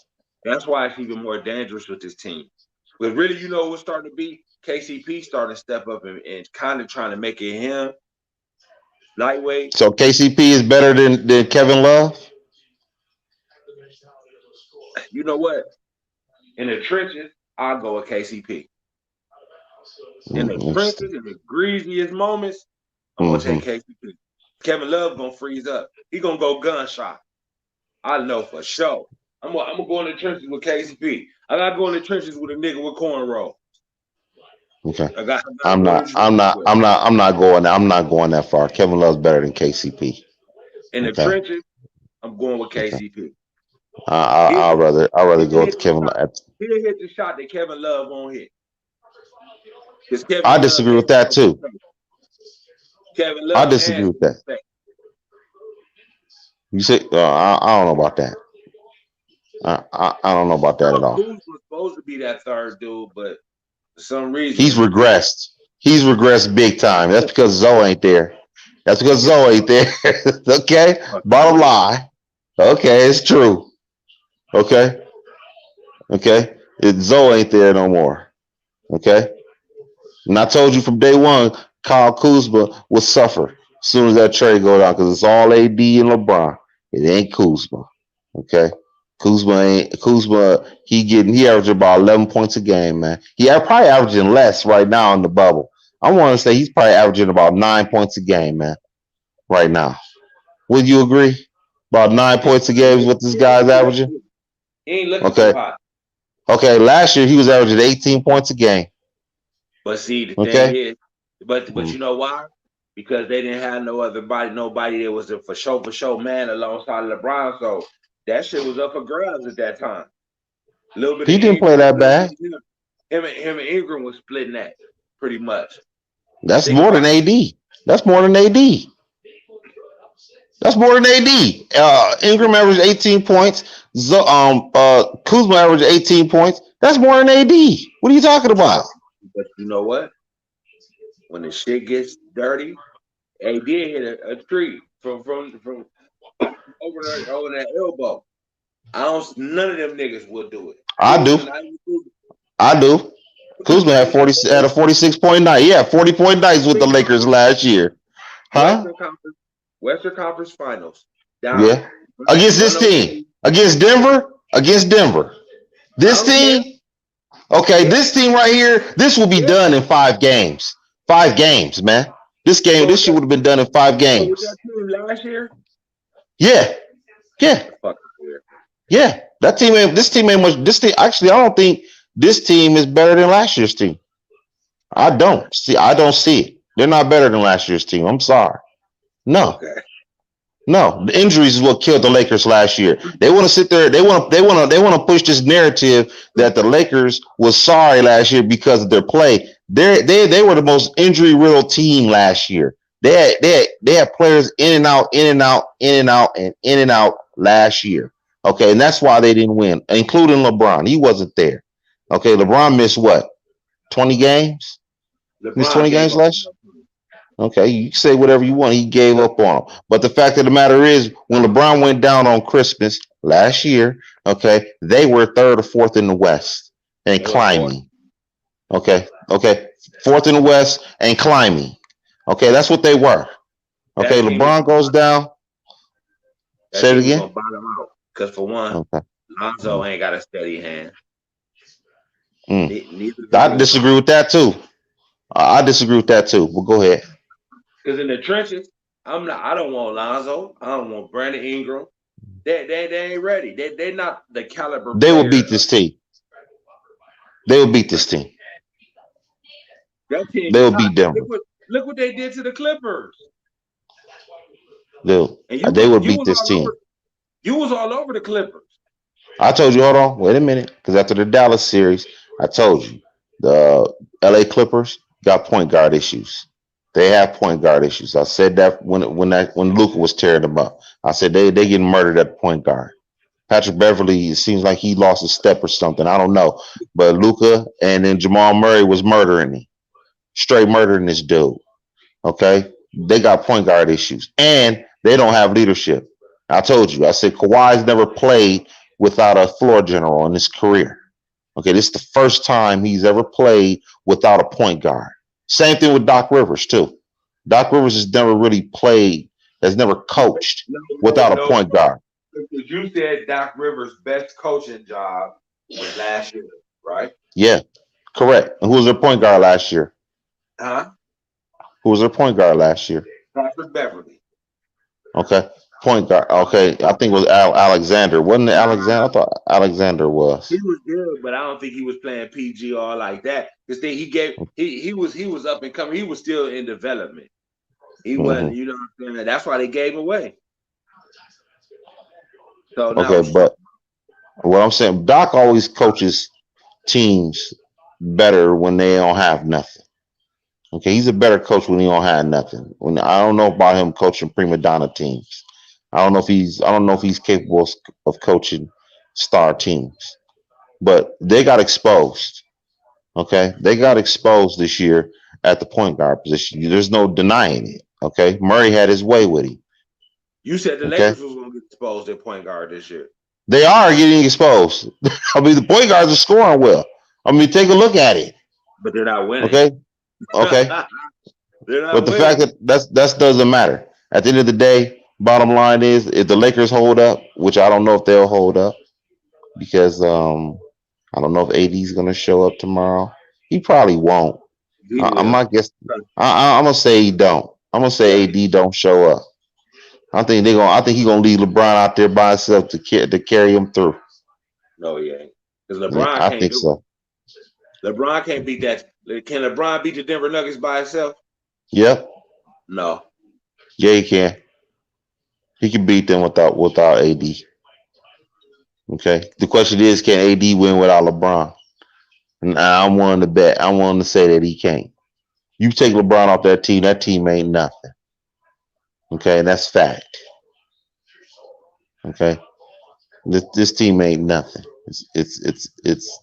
A: that's why it's even more dangerous with this team. But really, you know what's starting to be? KCP starting to step up and kind of trying to make it him lightweight.
B: So KCP is better than Kevin Love.
A: You know what? In the trenches, I'll go with KCP. In the
B: Interesting.
A: trenches, in the greasiest moments, I'm gonna
B: hmm
A: take KCP. Kevin Love gonna freeze up. He gonna go gunshot. I know for sure. I'm gonna go in the trenches with KCP. I gotta go in the trenches with a nigga with cornrow.
B: Okay.
A: I gotta
B: I'm
A: go in
B: not.
A: the
B: I'm
A: trenches
B: not.
A: with.
B: I'm not. I'm not going. I'm not going that far. Kevin Love's better than KCP.
A: In the
B: Okay.
A: trenches, I'm going with
B: Okay.
A: KCP.
B: I,
A: He'll
B: I, I'd
A: hit,
B: rather. I'd rather
A: he'll
B: go with
A: hit the
B: Kevin
A: shot.
B: Love.
A: He'll hit the shot that Kevin Love won't hit. Because
B: I
A: Kevin Love
B: disagree with
A: handles
B: that
A: it with
B: too.
A: space. Kevin
B: I
A: Love
B: disagree
A: handles
B: with
A: it with
B: that.
A: space.
B: You say I don't know about that. I don't know about that at all.
A: Kuz was supposed to be that third dude, but for some
B: He's
A: reason,
B: regressed. He's regressed big time. That's because Zoe ain't there. That's because Zoe ain't there. Okay. Bottom line. Okay, it's true. Okay. Okay. Zoe ain't there no more. Okay. And I told you from day one, Kyle Kuzma will suffer as soon as that trade go down because it's all AD and LeBron. It ain't Kuzma. Okay. Kuzma. He averaging about 11 points a game, man. Probably averaging less right now in the bubble. I want to say he's probably averaging about 9 points a game, man. Right now. Would you agree? About 9 points a game is what this guy's averaging.
A: he ain't looking too
B: Okay.
A: hot.
B: Okay. Last year he was averaging 18 points a game.
A: But see, the thing
B: Okay.
A: is, but you know why? Because they didn't have nobody that was a for show man alongside LeBron. So that shit was up for grabs at that time. A little bit of
B: He didn't play
A: Ingram, a
B: that
A: little bit
B: bad.
A: of him and Ingram was splitting that pretty much.
B: That's
A: Think
B: more than
A: about it.
B: AD. That's more than AD. That's more than AD. Ingram averaged 18 points. Kuzma averaged 18 points. That's more than AD. What are you talking about?
A: But you know what? When the shit gets dirty, AD hit a tree from over that elbow. I don't. None of them niggas would do it.
B: I do.
A: Kuzma, not even Kuzma.
B: I do. Kuzma
A: Kuzma
B: had
A: ain't got
B: 40
A: no
B: had a
A: weight.
B: 46-point night. Yeah, 40-point nights with the
A: Think about
B: Lakers
A: it.
B: last year. Huh?
A: Western Conference, Western Conference Finals. Down.
B: Yeah. Against this
A: Run
B: team.
A: OT.
B: Against Denver. Against Denver.
A: I
B: This
A: don't care.
B: team. Okay,
A: Yeah.
B: this team right here, this will be
A: Yeah.
B: done in 5 games. 5 games, man.
A: So
B: This
A: with
B: shit
A: that,
B: would have been done in five
A: so with
B: games.
A: that team last year,
B: Yeah,
A: get
B: yeah,
A: the fuck out of here.
B: yeah. That team ain't. This team ain't much. This team actually, I don't think this team is better than last year's team. I
A: Okay.
B: don't see. I don't see it. They're not better than last year's team. I'm sorry. No,
A: Okay.
B: no. The injuries is what killed the Lakers last year. They want to sit there. They want to push this narrative that the Lakers was sorry last year because of their play. They were the most injury riddled team last year. They had players in and out, in and out, in and out, and in and out last year. Okay, and that's why they didn't win, including LeBron. He wasn't there. Okay, LeBron missed what, 20 games? Missed
A: LeBron
B: 20
A: gave
B: games
A: up
B: last
A: on
B: year?
A: that team.
B: Okay, you can say whatever you want. He gave up on them. But the fact of the matter is, when LeBron went down on Christmas last year, okay, they were third or fourth in the West and
A: They were fourth.
B: climbing. Okay, fourth in the West and climbing. Okay, that's what they were. Okay,
A: That team was
B: LeBron goes down.
A: that
B: Say it
A: team was
B: again.
A: gonna bottom out. Cause for one,
B: Okay.
A: Lonzo
B: Mm.
A: ain't got a steady hand.
B: Mm.
A: Neither do
B: I disagree
A: LeBron.
B: with that too. I disagree with that too. But go ahead.
A: Cause in the trenches, I'm not. I don't want Lonzo. I don't want Brandon Ingram. They ain't ready. They not the caliber
B: They will
A: player.
B: beat this team. They will beat this team.
A: That team
B: They
A: is
B: will
A: hot.
B: beat Denver.
A: Look what they did to the Clippers.
B: They'll,
A: And
B: they will beat this team.
A: you was all over the Clippers.
B: I told you, hold on, wait a minute, because after the Dallas series, I told you the LA Clippers got point guard issues. They have point guard issues. I said that when Luca was tearing them up. I said they getting murdered at point guard. Patrick Beverly, it seems like he lost a step or something. I don't know, but Luca and then Jamal Murray was murdering him, straight murdering this dude. Okay, they got point guard issues, and they don't have leadership. I told you. I said Kawhi's never played without a floor general in his career. Okay, this is the first time he's ever played without a point guard. Same thing with Doc Rivers too. Doc Rivers has never really played, has never coached
A: No, no,
B: without a
A: no.
B: point guard.
A: Because you said Doc Rivers' best coaching job was last year, right?
B: Yeah, correct. And who was their point guard last year?
A: Huh?
B: Who was their point guard last year?
A: Patrick Beverly.
B: Okay, point guard. Okay, I think it was Alexander. Wasn't it Alexander? I
A: Nah,
B: thought Alexander was.
A: he was good, but I don't think he was playing PG all like that. Because he was up and coming. He was still in development. He wasn't,
B: Hmm.
A: you know what I'm saying? That's why they gave him away. So now
B: Okay, but what I'm saying, Doc always coaches teams better when they don't have nothing. Okay, he's a better coach when he don't have nothing. When I don't know about him coaching prima donna teams. I don't know if he's capable of coaching star teams. But they got exposed. Okay, they got exposed this year at the point guard position. There's no denying it. Okay, Murray had his way with him.
A: you said the
B: Okay,
A: Lakers was gonna get exposed at point guard this year.
B: they are getting exposed. I mean, the point guards are scoring well. I mean, take a look at it.
A: But they're not winning.
B: Okay, okay.
A: They're
B: But
A: not
B: the fact
A: winning.
B: that that doesn't matter. At the end of the day, bottom line is if the Lakers hold up, which I don't know if they'll hold up because I don't know if AD is gonna show up tomorrow. He probably won't.
A: He
B: I
A: will.
B: might guess. I'm gonna say he don't. I'm gonna say
A: Yeah,
B: AD don't show up. I think they gonna. I think he gonna leave LeBron out there by himself to carry him through.
A: no, he ain't. Because
B: Yeah,
A: LeBron
B: I
A: can't
B: think
A: do
B: so.
A: it. LeBron can't beat that. Can LeBron beat the Denver Nuggets by himself?
B: Yep.
A: No.
B: Yeah, he can. He can beat them without AD. Okay. The question is, can AD win without LeBron? And I'm willing to bet. I'm willing to say that he can't. You take LeBron off that team ain't nothing. Okay, and that's fact. Okay, this team ain't nothing. It's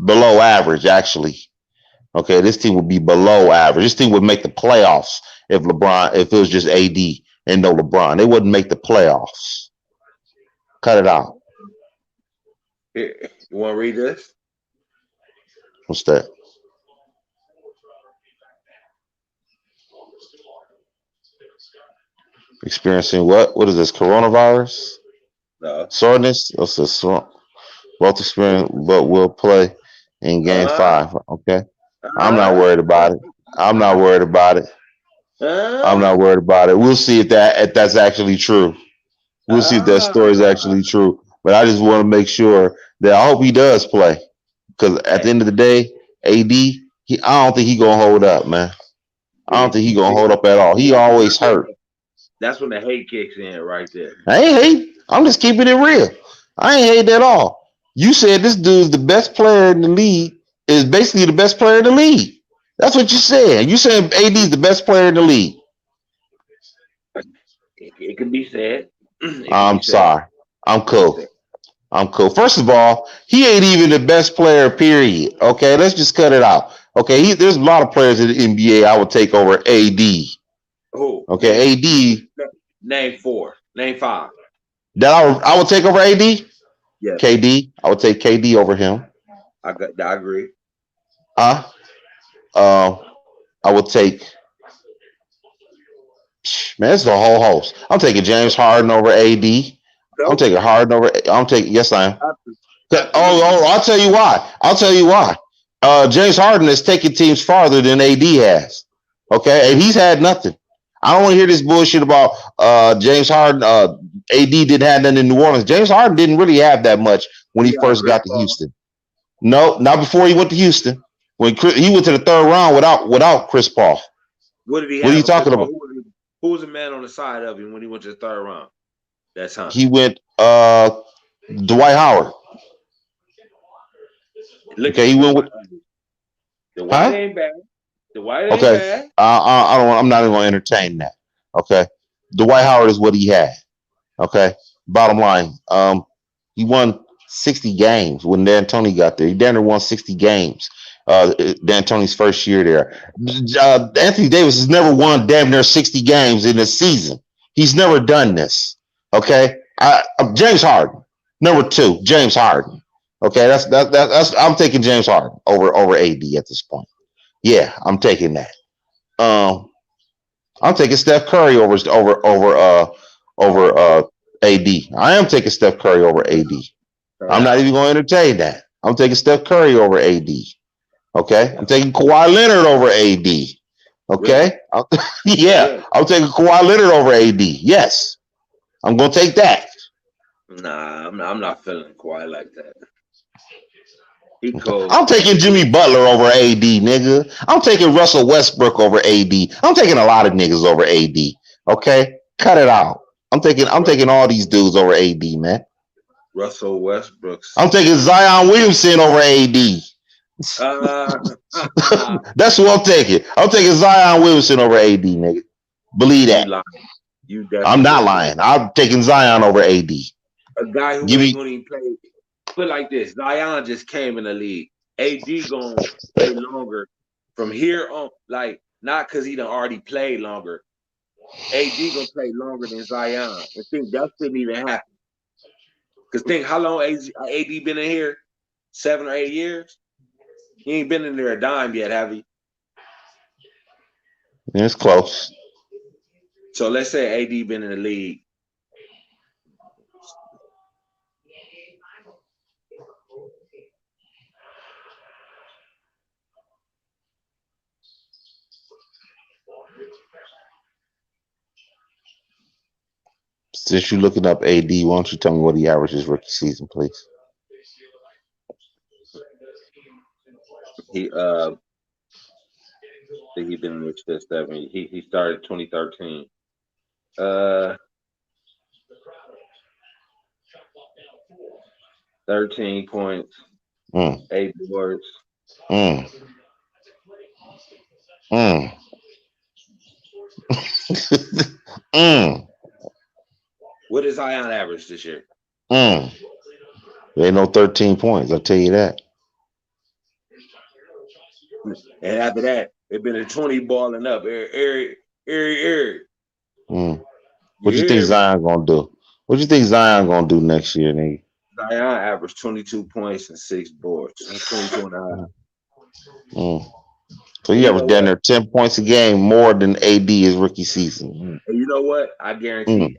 B: below average actually. Okay, this team would be below average. This team would make the playoffs if it was just AD and no LeBron. They wouldn't make the playoffs. Cut it out.
A: Here, you want to read this?
B: What's that? Experiencing what? What is this? Coronavirus?
A: No.
B: Soreness? What's this? Both experience, but will play in Game
A: Uh,
B: 5. Okay, I'm not
A: uh,
B: worried about it. I'm not worried about it. I'm
A: uh,
B: not worried about it. We'll see if that's actually true. We'll see if that story is
A: uh.
B: actually true. But I just want to make sure that I hope he does play because at the
A: Hey,
B: end of the day, AD, I don't think he gonna hold up, man. I don't
A: see,
B: think he gonna
A: see,
B: hold up at all. He always hurt.
A: that's when the hate kicks in right there.
B: I ain't hate. I'm just keeping it real. I ain't hate at all. You said this dude's the best player in the league. Is basically the best player in the league. That's what you said. You said AD's the best player in the league.
A: It can be said. It can be
B: I'm
A: said.
B: sorry. I'm
A: It can be
B: cool.
A: said.
B: I'm cool. First of all, he ain't even the best player, period. Okay, let's just cut it out. Okay, there's a lot of players in the NBA I would take over AD.
A: Who?
B: Okay, AD
A: Name four. Name five.
B: that I would take over AD.
A: Yes,
B: KD, I would take KD over him.
A: I agree.
B: Uh, uh, I would take man, it's the whole host. I'm taking James Harden over AD. I'm
A: Nope.
B: taking Harden over. I'm taking yes, I am.
A: Absolutely.
B: I'll tell you why. I'll tell you why. James Harden is taking teams farther than AD has. Okay, and he's had nothing. I don't want to hear this bullshit about James Harden. AD didn't have nothing in New Orleans. James Harden didn't really have that much when he
A: He got
B: first
A: Chris
B: got to
A: Paul.
B: Houston. No, not before he went to Houston. He went to the third round without Chris Paul.
A: What did he
B: What are you
A: have? Chris
B: talking
A: Paul.
B: about?
A: Who was the man on the side of him when he went to the third round? That time.
B: He went Dwight Howard.
A: Look
B: Okay,
A: at
B: he
A: the
B: went with
A: white. The white
B: huh?
A: ain't bad. The white ain't
B: Okay,
A: bad.
B: I don't. I'm not even going to entertain that. Okay, Dwight Howard is what he had. Okay, bottom line, he won 60 games when D'Antoni got there. He damn near won 60 games. D'Antoni's first year there. Anthony Davis has never won damn near 60 games in a season. He's never done this. Okay, James Harden, number two, James Harden. Okay, that's I'm taking James Harden over AD at this point. Yeah, I'm taking that. Um, I'm taking Steph Curry over AD. I am taking Steph Curry over AD.
A: Turn
B: I'm not
A: out.
B: even going to entertain that. I'm taking Steph Curry over AD. Okay, I'm taking Kawhi Leonard over AD.
A: Really?
B: Okay, yeah,
A: Really?
B: I'm taking Kawhi Leonard over AD. Yes, I'm going to take that.
A: Nah, I'm not feeling quite like that. He
B: Okay.
A: cold.
B: I'm taking Jimmy Butler over AD, nigga. I'm taking Russell Westbrook over AD. I'm taking a lot of niggas over AD. Okay, cut it out. I'm
A: Ru-
B: taking all these dudes over AD, man.
A: Russell Westbrook's.
B: I'm taking Zion Williamson over AD.
A: Uh,
B: That's who I'm taking. I'm taking Zion Williamson over AD, nigga. Believe
A: you
B: that.
A: lying. You
B: I'm
A: definitely
B: not
A: lying.
B: lying. I'm taking Zion over AD.
A: A guy who
B: Give
A: ain't
B: me.
A: gonna even play. Put like this: Zion just came in the league. AD gonna play longer from here on. Like not because he done already played longer. AD gonna play longer than Zion. And think that shouldn't even happen. Because think how long AD been in here? 7 or 8 years. He ain't been in there a dime yet, have he?
B: It's close.
A: So let's say AD been in the league.
B: Since you're looking up AD, why don't you tell me what he averages rookie season, please?
A: He think he been in this shit 7. He started 2013. Uh 13 points,
B: Mm,
A: 8 boards,
B: mm, mm. mm.
A: What is Zion average this year?
B: Mm. There ain't no 13 points. I'll tell you that.
A: And after that, it been a 20 balling up. Every.
B: Mm.
A: You
B: What you think
A: hear me?
B: Zion gonna do? What you think Zion gonna do next year, nigga?
A: Zion averaged 22 points and 6 boards. 22 and a half.
B: Mm. So
A: And
B: he
A: you know
B: averaged down
A: what?
B: there 10 points a game more than AD his rookie season.
A: And you know what?
B: Mm.
A: I guarantee.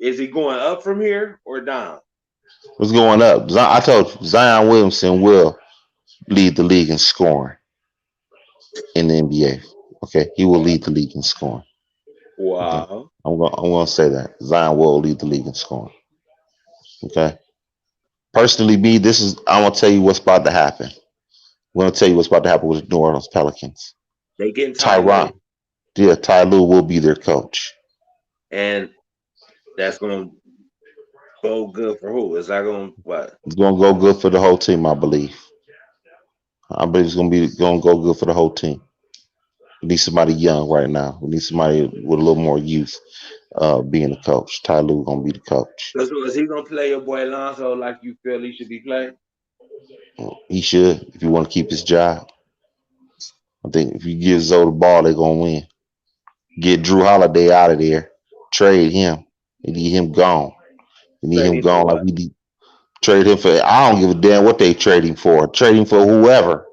A: Is he going up from here or down?
B: What's going up? I told you, Zion Williamson will lead the league in scoring in the NBA. Okay, he will lead the league in scoring. Okay,
A: Wow.
B: I'm gonna say that Zion will lead the league in scoring. Okay, personally, me, I'm gonna tell you what's about to happen. I'm gonna tell you what's about to happen with the New Orleans Pelicans.
A: They getting Ty
B: Tyron,
A: Lue.
B: yeah, Ty Lue will be their coach.
A: And that's going to go good for who? Is that going to what?
B: It's gonna go good for the whole team, I believe. I believe it's gonna go good for the whole team. We need somebody young right now. We need somebody with a little more youth being the coach. Ty Lue gonna be the coach.
A: So is he going to play your boy Lonzo like you feel he should be playing?
B: He should if you want to keep his job. I think if you give Zoe the ball, they're gonna win. Get Drew Holiday out of there. Trade him. We need him gone. We need him
A: Trade him for
B: gone like
A: what?
B: we need. Trade him for. I don't give a damn what they trade him for. Trade him for whoever.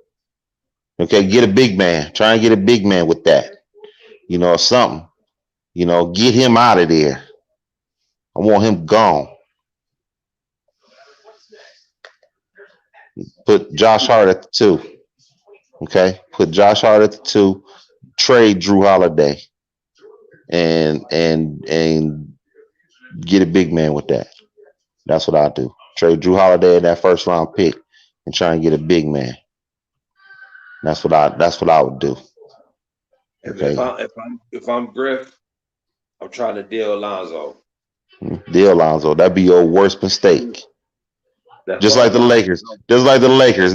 B: Okay, get a big man. Try and get a big man with that. Or something. Get him out of there. I want him gone. Put Josh Hart at the 2. Okay, put Josh Hart at the 2. Trade Drew Holiday, and get a big man with that. That's what I do. Trade Drew Holiday in that first round pick and try and get a big man. That's what I would do. Okay.
A: If I'm Griff, I'm trying to deal Lonzo.
B: Deal Lonzo. That'd be your worst mistake.
A: That's
B: Just
A: why I
B: like the
A: want
B: Lakers.
A: Lonzo.
B: Just like the Lakers.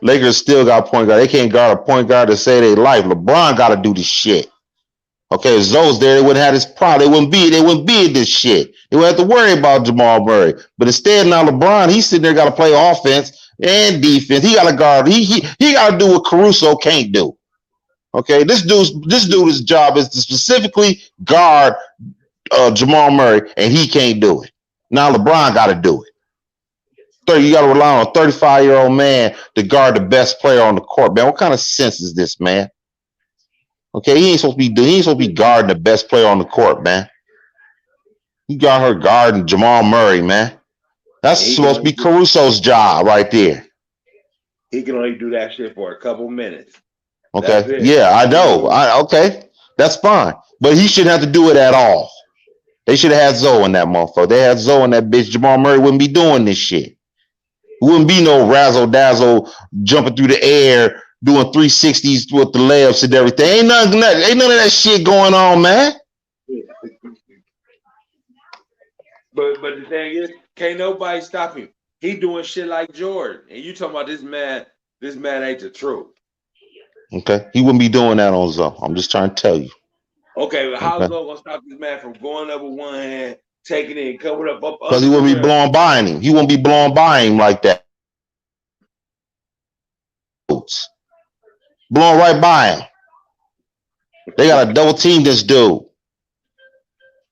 B: Lakers still got point guard. They can't guard a point guard to save their life. LeBron gotta do this shit. Okay, if Zoe's there, they wouldn't have this problem. They wouldn't be in this shit. They wouldn't have to worry about Jamal Murray. But instead, now LeBron, he's sitting there got to play offense and defense. He got to guard. He got to do what Caruso can't do. Okay, this dude's job is to specifically guard Jamal Murray, and he can't do it. Now LeBron got to do it. You got to rely on a 35-year-old man to guard the best player on the court. Man, what kind of sense is this, man? Okay, he ain't supposed to be guarding the best player on the court, man. He got her guarding Jamal Murray, man. That's supposed to be Caruso's job right there.
A: He can only do that shit for a couple minutes.
B: Okay. Yeah, I know. Okay. That's fine. But he shouldn't have to do it at all. They should have had Zoe in that motherfucker. They had Zoe in that bitch. Jamal Murray wouldn't be doing this shit. Wouldn't be no razzle dazzle jumping through the air, doing 360s with the layups and everything. Ain't none of that shit going on, man.
A: But the thing is, can't nobody stop him. He doing shit like Jordan. And you talking about this man ain't the truth.
B: Okay. He wouldn't be doing that on Zoe. I'm just trying to tell you.
A: Okay, but how's Zoe gonna stop this man from going up with one hand, taking it and coming up
B: because he wouldn't be blowing by him. He won't be blowing by him like that. Blowing right by him. They got to double team this dude.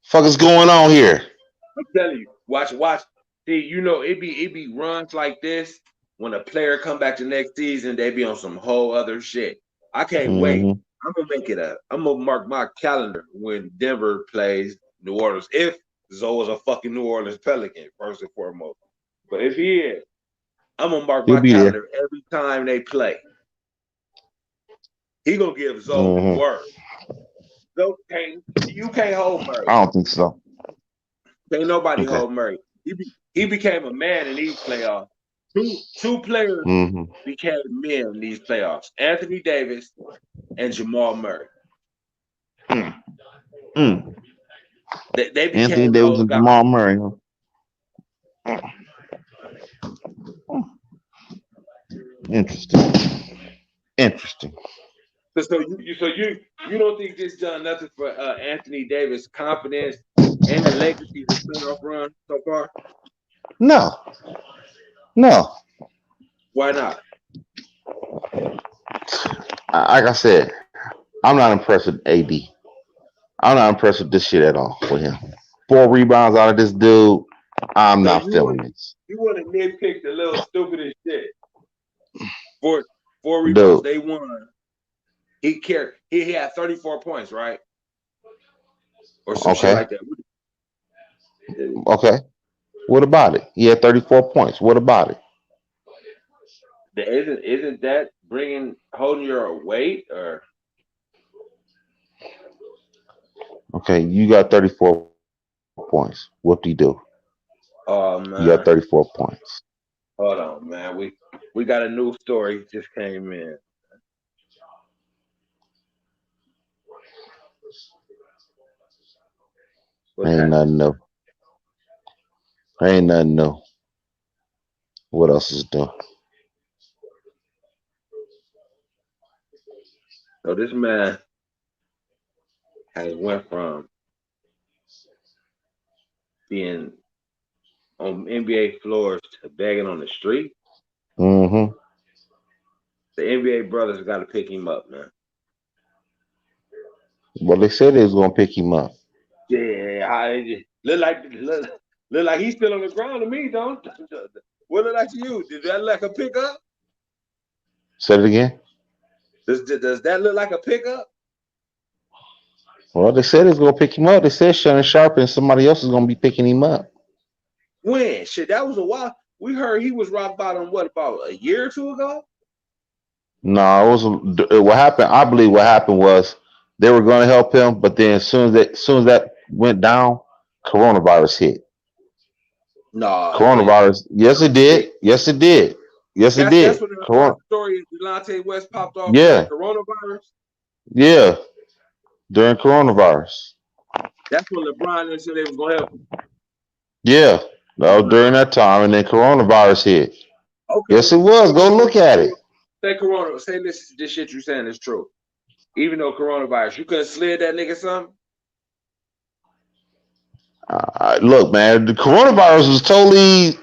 B: Fuck is going on here?
A: I'm telling you, watch. See, it be runs like this when a player come back the next season, they be on some whole other shit. I can't wait. I'm gonna make it up. I'm gonna mark my calendar when Denver plays New Orleans. If Zoe is a fucking New Orleans Pelican, first and foremost. But if he is, I'm gonna mark my calendar every time they play. He gonna give Zoe the word. Zoe you can't hold Murray.
B: I don't think so.
A: Can't nobody hold Murray. He became a man in these playoffs. Two players became men in these playoffs: Anthony Davis and Jamal Murray. They became
B: Anthony Davis and Jamal Murray. Interesting.
A: So you don't think this done nothing for Anthony Davis' confidence And the legacy of the playoff run so far.
B: No, no.
A: Why not?
B: Like I said, I'm not impressed with AD. I'm not impressed with this shit at all with him. 4 rebounds out of this dude. I'm
A: So
B: not feeling this.
A: you want to nitpick the little stupidest shit. Four four rebounds.
B: Dude,
A: They won. He had 34 points, right? Or some shit
B: okay.
A: like that.
B: Okay. What about it? He had 34 points. What about it?
A: Isn't that bringing holding your weight or
B: Okay, you got 34 points. What do you do?
A: oh
B: You got
A: man,
B: 34 points.
A: hold on, man. We got a new story just came in. What's
B: Ain't
A: happening?
B: nothing new. Ain't nothing new. What else is new?
A: So this man has went from being on NBA floors to begging on the street.
B: Mm-hmm.
A: The NBA brothers got to pick him up, man.
B: Well, they said they was gonna pick him up.
A: Yeah, look like he's still on the ground to me, don't? What look like to you? Did that look like a pickup?
B: Said it again.
A: Does that look like a pickup?
B: Well, they said they was gonna pick him up. They said Shannon Sharp and somebody else is gonna be picking him up.
A: When? Shit, that was a while. We heard he was rock bottom, what, about a year or two ago?
B: No, it was what happened. I believe what happened was they were gonna help him, but then as soon as that went down, coronavirus hit.
A: No, it didn't.
B: Coronavirus. Yes, it did. Yes, it did. Yes, it
A: That's
B: did.
A: when the
B: Corona.
A: story of Delonte West popped off during
B: Yeah,
A: coronavirus.
B: yeah. During coronavirus.
A: That's when LeBron said they was gonna help him.
B: Yeah, that was during that time, and then coronavirus hit. Yes,
A: Okay,
B: it was.
A: okay.
B: Go look at it.
A: Say corona. Say this shit you saying is true. Even though coronavirus, you could have slid that nigga something.
B: Look, man, the coronavirus was totally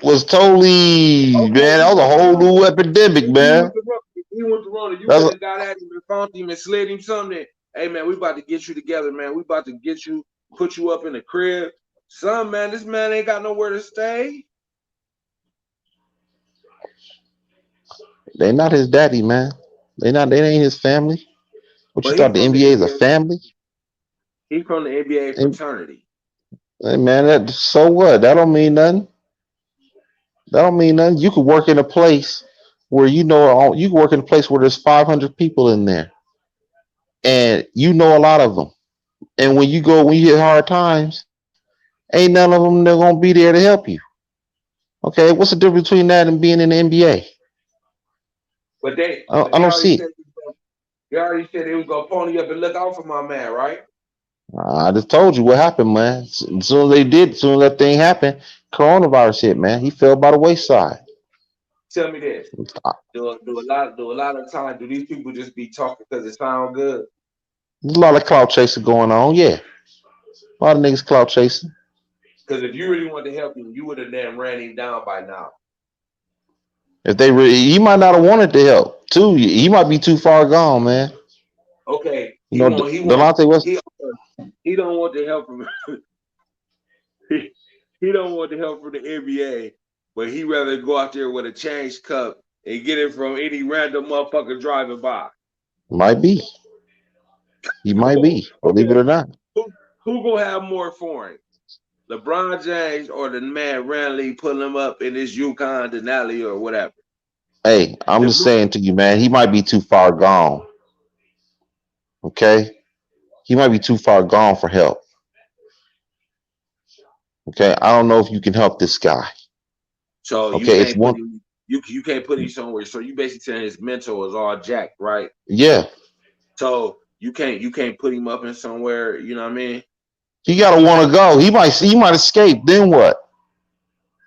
A: Okay,
B: man. That
A: he
B: was a
A: went to
B: whole
A: Rona.
B: new epidemic,
A: He
B: man.
A: went to Rona. He went to Rona. You
B: That's
A: could have got at him and found him and slid him something. Hey man, we about to get you together, man. We about to get you, put you up in the crib. Son, man, this man ain't got nowhere to stay.
B: they not his daddy, man. They not. They ain't his family. What you
A: But he
B: thought the
A: from the
B: NBA is a
A: NBA.
B: family?
A: He from the NBA
B: Hey,
A: fraternity.
B: hey, man, so what? That don't mean nothing. That don't mean nothing. You could work in a place where you can work in a place where there's 500 people in there, and you know a lot of them. And when you hit hard times, ain't none of them they're gonna be there to help you. Okay, what's the difference between that and being in the NBA?
A: But they
B: I
A: but they
B: don't
A: already
B: see it.
A: said they already said they was gonna pony up and look out for my man, right?
B: I just told you what happened, man. As soon as that thing happened, coronavirus hit, man. He fell by the wayside.
A: Tell me this.
B: Uh,
A: Do a lot of time do these people just be talking because it sound good?
B: There's a lot of clout chasing going on. Yeah, a lot of niggas clout chasing.
A: Because if you really wanted to help him, you would have then ran him down by now.
B: If they really, he might not have wanted to help. Too, he might be too far gone, man.
A: Okay,
B: You know, Delonte West
A: he he don't want the help from he, he don't want the help from the NBA, but he rather go out there with a change cup and get it from any random motherfucker driving by.
B: might be. He might be. Believe it
A: Okay,
B: or not.
A: who gonna have more for him? LeBron James or the man randomly pulling him up in this Yukon Denali or whatever.
B: Hey, I'm
A: The
B: just
A: blue,
B: saying to you, man. He might be too far gone. Okay, he might be too far gone for help. Okay, I don't know if you can help this guy.
A: so you
B: Okay, it's
A: can't put
B: one.
A: him you can't put him somewhere. So you basically saying his mental is all jacked, right?
B: Yeah,
A: So you can't put him up in somewhere, you know what I mean?
B: he gotta want to go. He might escape. Then what?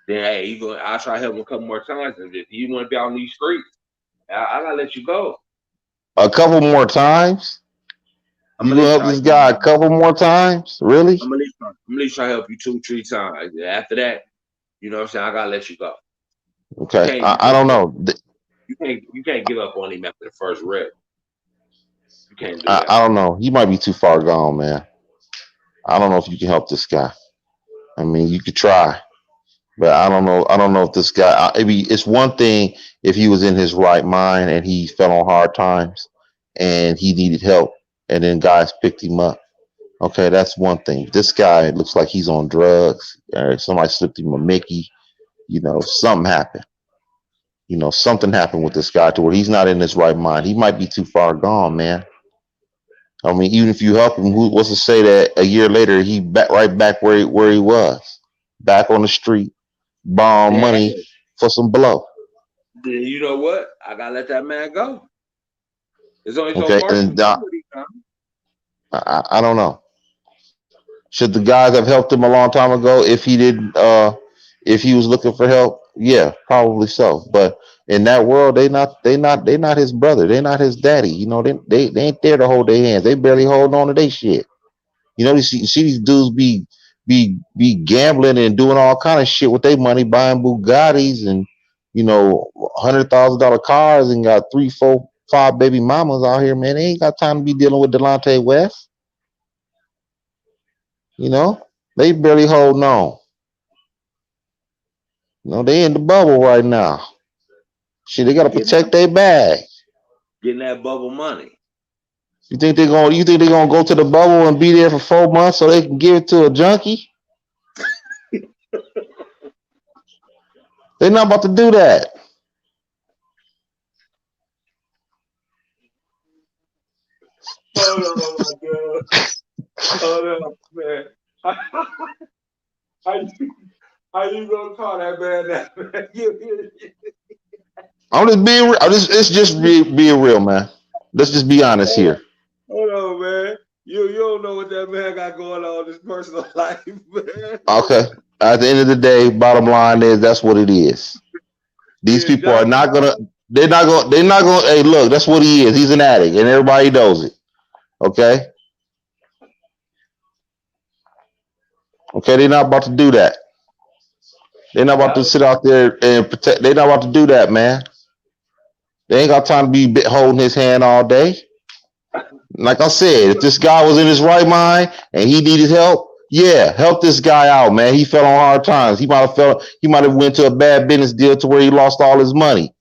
A: Then hey, I'll try to help him a couple more times. If you want to be out in these streets, I gotta let you go.
B: A couple more times.
A: I'm
B: You
A: at
B: gonna
A: least
B: help
A: try.
B: this guy a couple more times? Really?
A: I'm at least try to help you 2, 3 times. After that, you know what I'm saying. I gotta let you go. You
B: Okay.
A: can't. You
B: I
A: can't.
B: don't know.
A: You can't. You can't give up on him after the first rep. You can't do that.
B: I don't know. He might be too far gone, man. I don't know if you can help this guy. I mean, you could try, but I don't know. I don't know if this guy. It's one thing if he was in his right mind and he fell on hard times and he needed help, and then guys picked him up. Okay, that's one thing. This guy looks like he's on drugs. Somebody slipped him a Mickey. Something happened. Something happened with this guy to where he's not in his right mind. He might be too far gone, man. I mean, even if you help him, what's to say that a year later he right back where he was, back on the street, borrowing
A: Then,
B: money for some blow.
A: then you know what? I gotta let that man go. There's only so
B: Okay,
A: far you can
B: and
A: go with him.
B: I don't know. Should the guys have helped him a long time ago if he didn't? If he was looking for help, yeah, probably so. But in that world, they not his brother. They're not his daddy. They ain't there to hold their hands. They barely hold on to their shit. You see these dudes be gambling and doing all kind of shit with their money, buying Bugattis and $100,000 cars and got 3, 4, 5 baby mamas out here, man. They ain't got time to be dealing with Delonte West. They barely holding on. They in the bubble right now. Shit, they gotta
A: Getting that,
B: protect their bag.
A: getting that bubble money.
B: You think they're gonna go to the bubble and be there for 4 months so they can give it to a junkie? They're not about to do that.
A: Hold on, my God. Hold on, man. How you, how you gonna call that man that, man?
B: I'm just being real. It's just being real, man. Let's just be honest here.
A: Hold on, man. You don't know what that man got going on in his personal life, man.
B: Okay. At the end of the day, bottom line is that's what it is. These
A: Yeah,
B: people are
A: John
B: not gonna.
A: John.
B: They're not gonna. Hey, look, that's what he is. He's an addict, and everybody knows it. Okay. Okay. They're not about to do that. They're not about to
A: Yeah.
B: sit out there and protect. They're not about to do that, man. They ain't got time to be holding his hand all day. Like I said, if this guy was in his right mind and he needed help, yeah, help this guy out, man. He fell on hard times. He might have went to a bad business deal to where he lost all his money.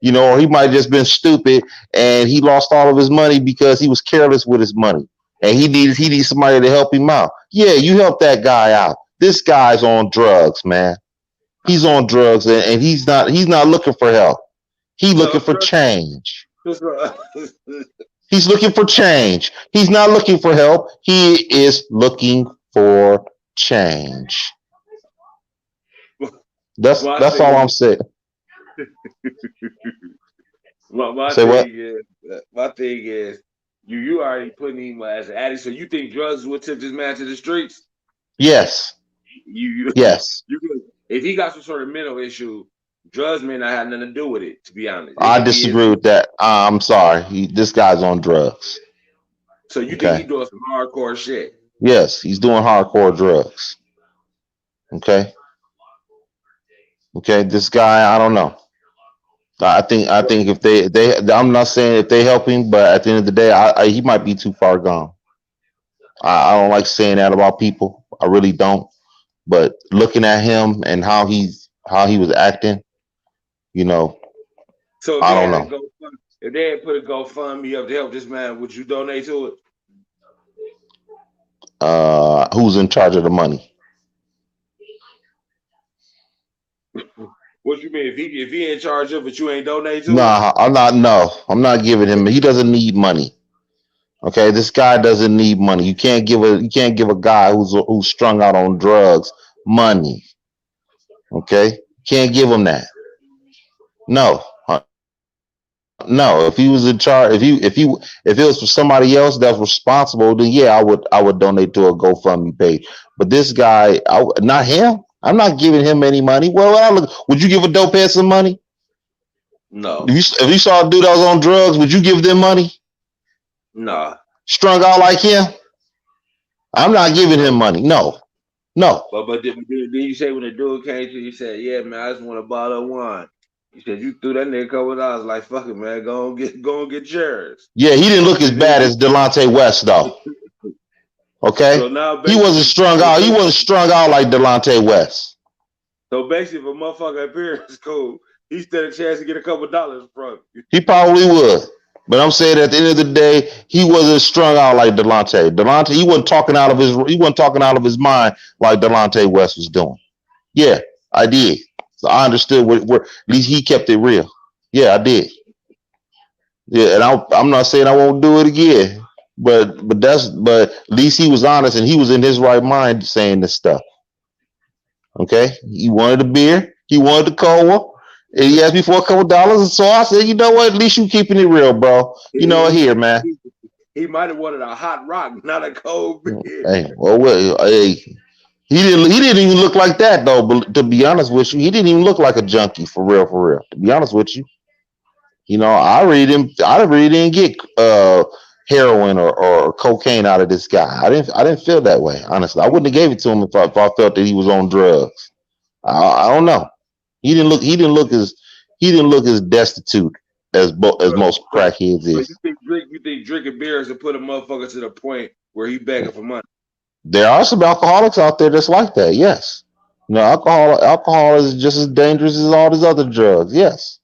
B: Or he might have just been stupid and he lost all of his money because he was careless with his money. And he needs somebody to help him out. Yeah, you help that guy out. This guy's on drugs, man. He's on drugs and he's not looking for help. He's looking
A: No,
B: for change.
A: trust me.
B: He's looking for change. He's not looking for help. He is looking for change. That's
A: my
B: that's all I'm
A: thing
B: saying.
A: my
B: Say what?
A: thing is my thing is you already putting him as an addict. So you think drugs would tip this man to the streets?
B: Yes.
A: You
B: Yes.
A: you could, if he got some sort of mental issue, drugs may not have nothing to do with it. To be honest, it
B: I
A: could be his.
B: disagree with that. I'm sorry. This guy's on drugs.
A: So you think he
B: Okay.
A: doing some hardcore shit?
B: Yes, he's doing hardcore drugs. Okay. Okay. This guy, I don't know. I think if they I'm not saying if they help him, but at the end of the day, he might be too far gone. I don't like saying that about people. I really don't. But looking at him and how he was acting, you know,
A: So if
B: I
A: they
B: don't
A: had a
B: know.
A: GoFund, if they had put a GoFundMe up to help this man, would you donate to it?
B: Who's in charge of the money?
A: What you mean? If he in charge of it, you ain't donate to it?
B: Nah, I'm not. No, I'm not giving him. He doesn't need money. Okay, this guy doesn't need money. You can't give a guy who's strung out on drugs money. Okay, can't give him that. No, no. If he was in charge, if it was for somebody else that's responsible, then yeah, I would donate to a GoFundMe page. But this guy, not him. I'm not giving him any money. Would you give a dope head some money?
A: No,
B: If you saw a dude that was on drugs, would you give them money?
A: no.
B: strung out like him, I'm not giving him
A: So,
B: money. No, no.
A: but did you say when the dude came to you, you said, "Yeah, man, I just want a bottle of wine." You said you threw that nigga a couple of dollars. Like, fuck it, man, go and get yours.
B: Yeah, he didn't look as
A: And then
B: bad as Delonte West though.
A: so
B: Okay,
A: now
B: he wasn't
A: basically,
B: strung
A: so
B: out. He wasn't
A: basically,
B: strung out like Delonte West.
A: so basically, if a motherfucker appears is cool, he stood a chance to get a couple of dollars from you.
B: He probably would. But I'm saying at the end of the day, he wasn't strung out like Delonte. Delonte, he wasn't talking out of his mind like Delonte West was doing. Yeah, I did. So I understood where at least he kept it real. Yeah, I did. Yeah, and I'm not saying I won't do it again. But at least he was honest and he was in his right mind saying this stuff. Okay, he wanted a beer, he wanted the cola, and he asked me for a couple dollars, and so I said, you know what? At least you keeping it real, bro. You know what?
A: He,
B: Here, man.
A: he, he might have wanted a hot rock, not a cold beer.
B: Hey, hey, he didn't even look like that though. But to be honest with you, he didn't even look like a junkie for real, for real. To be honest with you, I really didn't get heroin or cocaine out of this guy. I didn't feel that way. Honestly, I wouldn't have gave it to him if I felt that he was on drugs. I don't know. He didn't look as destitute as
A: So,
B: most
A: so,
B: crackheads
A: so
B: is.
A: you think drinking beers will put a motherfucker to the point where he begging for money?
B: There are some alcoholics out there that's like that. Yes. Alcohol is just as dangerous as all these other drugs. Yes.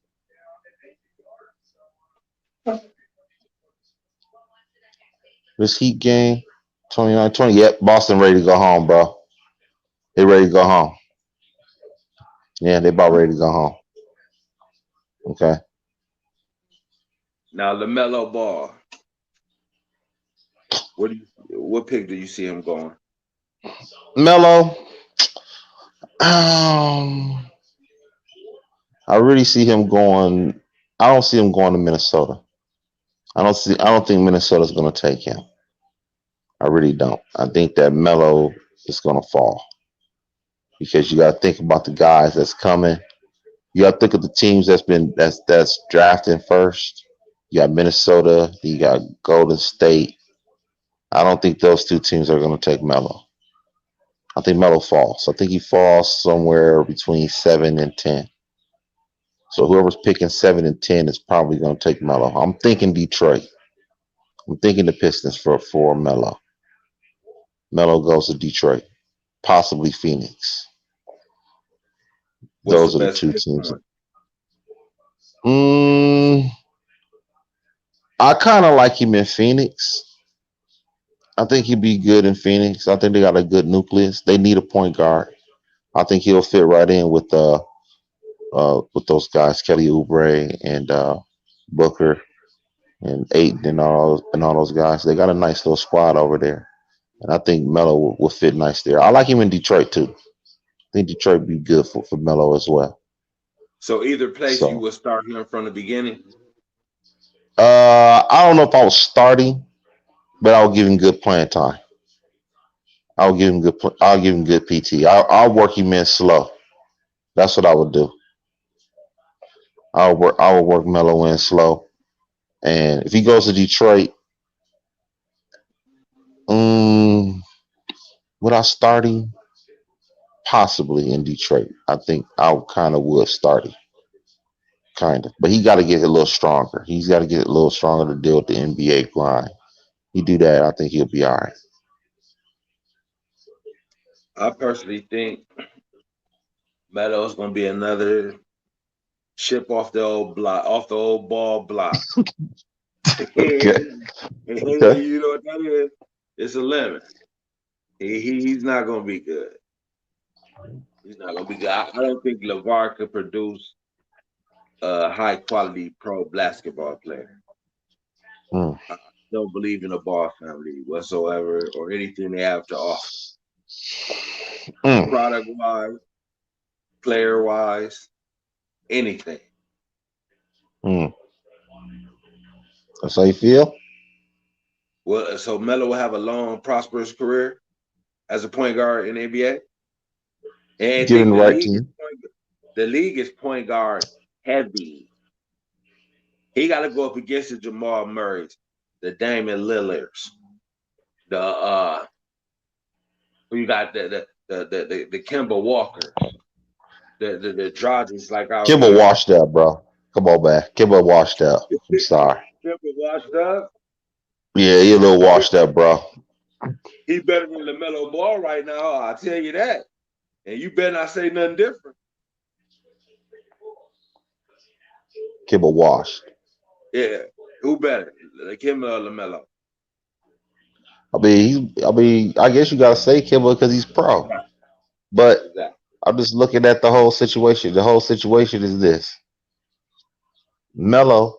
B: This Heat game, 29-20. Yep, Boston ready to go home, bro. They ready to go home. Yeah, they about ready to go home. Okay.
A: Now Lamelo Ball, what pick do you see him going?
B: Mello, I really see him going. I don't see him going to Minnesota. I don't think Minnesota's gonna take him. I really don't. I think that Melo is gonna fall because you gotta think about the guys that's coming. You gotta think of the teams that's drafting first. You got Minnesota, you got Golden State. I don't think those two teams are gonna take Melo. I think Melo falls. I think he falls somewhere between 7 and 10. So whoever's picking 7 and 10 is probably gonna take Melo. I'm thinking Detroit. I'm thinking the Pistons for Melo. Melo goes to Detroit, possibly Phoenix.
A: What's the
B: Those are the
A: best
B: two
A: fit
B: teams.
A: for him?
B: Mm, I kind of like him in Phoenix. I think he'd be good in Phoenix. I think they got a good nucleus. They need a point guard. I think he'll fit right in with those guys, Kelly Oubre and Booker and Aiton and all those guys. They got a nice little squad over there, and I think Melo will fit nice there. I like him in Detroit too. I think Detroit would be good for Melo as well.
A: So either place you
B: So
A: will start him from the beginning.
B: I don't know if I was starting, but I'll give him good playing time. I'll give him good PT. I'll work him in slow. That's what I would do. I would work Melo in slow. And if he goes to Detroit, um, would I start him? Possibly in Detroit. I think I kind of would start him, kind of. But he got to get a little stronger. He's got to get a little stronger to deal with the NBA grind. He do that, I think he'll be all right.
A: I personally think Meadows gonna be another chip off the old block, off the old ball block.
B: Okay.
A: And
B: Okay.
A: you know what that is? It's a limit. He's not gonna be good. He's not gonna be good. I don't think LeVar could produce a high quality pro basketball player.
B: Mm,
A: I don't believe in the Ball family whatsoever or anything they have to offer.
B: mm,
A: Product wise, player wise, anything.
B: mm. That's how you feel?
A: Well, so Melo will have a long, prosperous career as a point guard in the NBA. And
B: Given
A: think
B: the right team.
A: the league is point guard heavy. He got to go up against the Jamal Murray's. the Damian Lillards, the you got the Kemba Walkers, the Dragons, like out
B: Kimba
A: here.
B: washed up, bro. Come on, man. Kimba washed up. I'm sorry.
A: Kemba washed up.
B: Yeah, he a little washed up, bro.
A: He better than LaMelo Ball right now. I'll tell you that. And you better not say nothing different.
B: Kimba washed.
A: Yeah. Who better? Like him or LaMelo?
B: I guess you gotta say Kimba because he's pro.
A: Exactly.
B: But
A: Exactly.
B: I'm just looking at the whole situation. The whole situation is this: Melo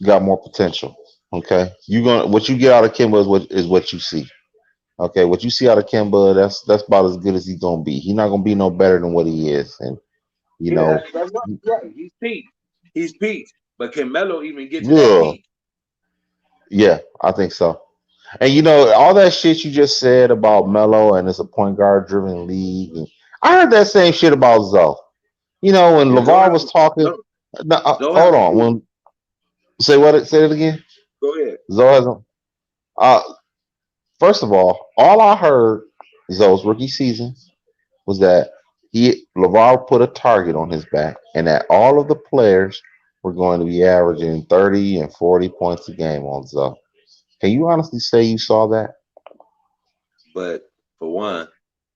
B: got more potential. Okay, you gonna what you get out of Kimba is what you see. Okay, what you see out of Kimba, that's about as good as he's gonna be. He's not gonna be no better than what he is, and you
A: Yeah,
B: know,
A: right. He's peak. He's peak. But can Melo even get to that
B: yeah,
A: peak?
B: yeah, I think so. And all that shit you just said about Melo and it's a point guard driven league. And I heard that same shit about Zoe. When
A: Yeah,
B: LeVar was talking.
A: Zoe,
B: No,
A: Zoe
B: hold
A: has a
B: on.
A: peak.
B: When say it again.
A: Go ahead.
B: Zoe hasn't. Uh, First of all I heard Zoe's rookie season was that LeVar put a target on his back, and that all of the players were going to be averaging 30 and 40 points a game on Zoe. Can you honestly say you saw that?
A: But for one,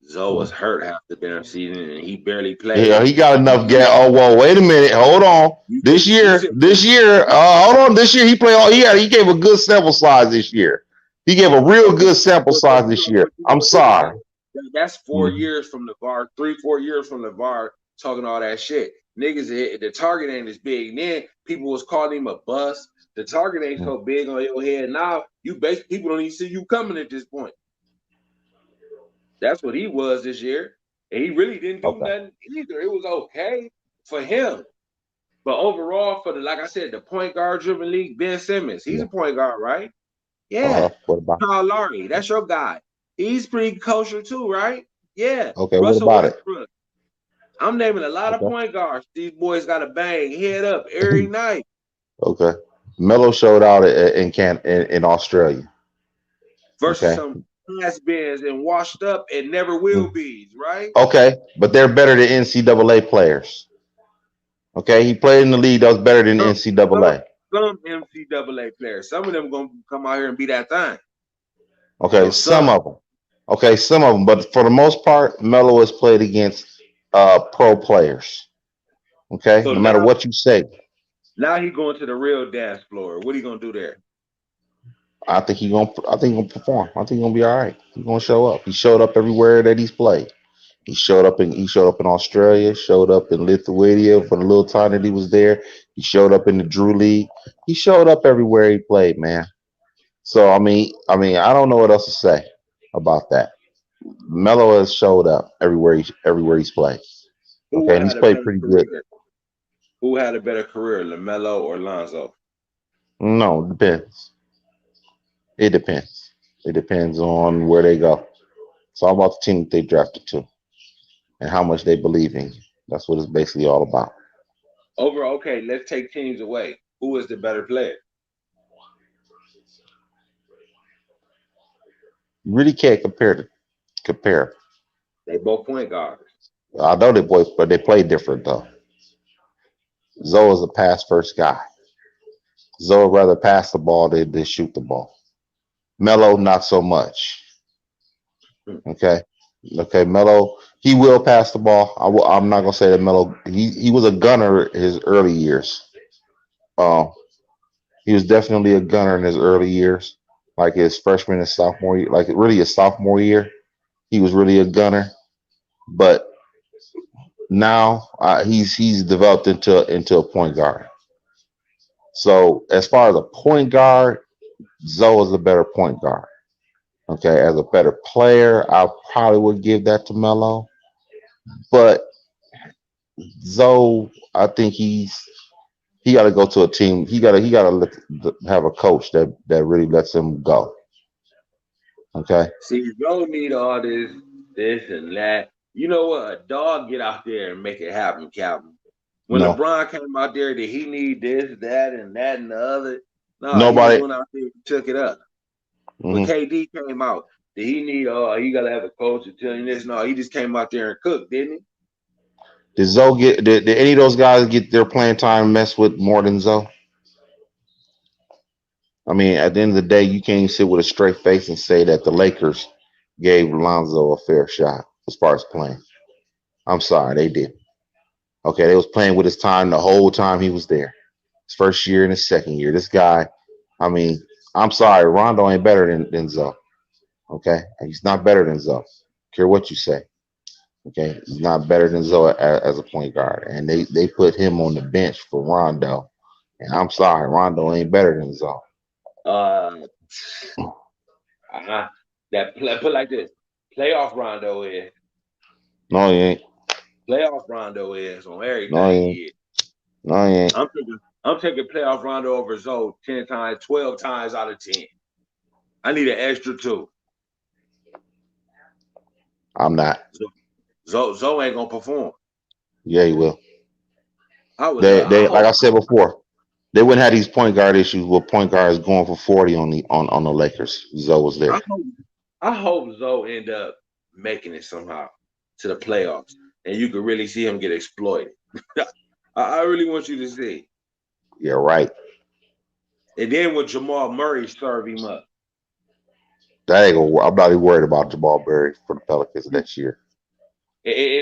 A: Zoe was hurt half the damn season and he barely
B: Yeah,
A: played.
B: he got
A: And
B: enough
A: you
B: gas. Oh well, wait a minute. Hold on.
A: you said
B: This
A: you
B: year,
A: said
B: this year, hold on. This year he played all. He gave a good sample size this year. He gave a real
A: okay.
B: good sample
A: But
B: size this year.
A: what you
B: I'm
A: gonna do,
B: sorry.
A: man? That's 4 years from the VAR, 3, 4 years from the VAR talking all that shit. Niggas, the target ain't as big. Then people was calling him a bust. The target ain't so big on your head. Now you basically people don't even see you coming at this point. That's what he was this year. And he really didn't do
B: Okay.
A: nothing either. It was okay for him. But overall, for the like I said, the point guard driven league, Ben Simmons, he's
B: Yeah.
A: a point guard, right?
B: Uh-huh.
A: Yeah.
B: What about?
A: Kyle Lowry, that's your guy. He's pretty kosher too, right? Yeah.
B: Okay. What
A: Russell
B: about it?
A: Westbrook. I'm naming a lot of
B: Okay.
A: point guards. These boys got to bang head up every night
B: Okay. Melo showed out in Australia.
A: versus
B: Okay.
A: some has-beens and washed up and never will
B: Mm.
A: be's, right?
B: Okay, but they're better than NCAA players. Okay, he played in the league that was better than
A: Some some
B: NCAA.
A: some NCAA players. Some of them gonna come out here and be that thing.
B: Okay,
A: So
B: some
A: some.
B: of them. Okay, some of them, but for the most part, Melo has played against pro players. Okay,
A: So
B: no matter what you say,
A: now he going to the real dance floor. What are you gonna do there?
B: I think he gonna perform. I think he's gonna be all right. He's gonna show up. He showed up everywhere that he's played. He showed up in Australia, showed up in Lithuania for the little time that he was there. He showed up in the Drew League. He showed up everywhere he played, man. So I don't know what else to say about that. Melo has showed up everywhere he's played.
A: Who
B: Okay, and he's
A: had a
B: played
A: better
B: pretty good.
A: career? Who had a better career, LaMelo or Lonzo?
B: No, it depends. It depends. It depends on where they go. It's all about the team that they drafted to and how much they believe in you. That's what it's basically all about.
A: Over, okay, let's take teams away. Who is the better player?
B: You really can't compare.
A: They both point guards.
B: I know they boys, but they play different though. Zoe is a pass first guy. Zoe would rather pass the ball than shoot the ball. Melo, not so much.
A: Hmm.
B: Okay. Okay, Melo, he will pass the ball. I'm not gonna say that Melo. He was a gunner his early years. Um, he was definitely a gunner in his early years, like his freshman and sophomore year, like really his sophomore year. He was really a gunner, but now he's developed into a point guard. So as far as a point guard, Zoe is a better point guard. Okay, as a better player, I probably would give that to Melo, but Zoe, I think he got to go to a team. He got to have a coach that really lets him go. Okay.
A: See, you don't need all this and that. You know what? A dog get out there and make it happen, Calvin. When
B: No.
A: LeBron came out there, did he need this, that, and the other? No, he just
B: Nobody.
A: went out there and took it up. When
B: Hmm.
A: KD came out, did he need? He gotta have a coach to tell him this. No, he just came out there and cooked, didn't he?
B: Did Zoe get? Did any of those guys get their playing time messed with more than Zoe? I mean, at the end of the day, you can't sit with a straight face and say that the Lakers gave Lonzo a fair shot as far as playing. I'm sorry, they did. Okay, they was playing with his time the whole time he was there. His first year and his second year. This guy, I mean, I'm sorry, Rondo ain't better than Zoe. Okay, he's not better than Zoe. Care what you say. Okay, he's not better than Zoe as a point guard, and they put him on the bench for Rondo. And I'm sorry, Rondo ain't better than Zoe.
A: Uh, uh that put like this: playoff Rondo is
B: No, he ain't.
A: playoff Rondo is on
B: No, he
A: everything
B: ain't.
A: he is.
B: No, he ain't.
A: I'm taking playoff Rondo over Zoe 10 times, 12 times out of 10. I need an extra two.
B: I'm not.
A: Zoe ain't gonna perform.
B: Yeah, he will.
A: I would love.
B: They like I said before, they wouldn't have these point guard issues with point guards going for 40 on the Lakers. Zoe was
A: I
B: there.
A: hope. I hope Zoe end up making it somehow to the playoffs, and you could really see him get exploited. I really want you to see.
B: Yeah, right.
A: And then with Jamal Murray serve him up.
B: That ain't gonna, I'm not even worried about Jamal Murray for the Pelicans next year.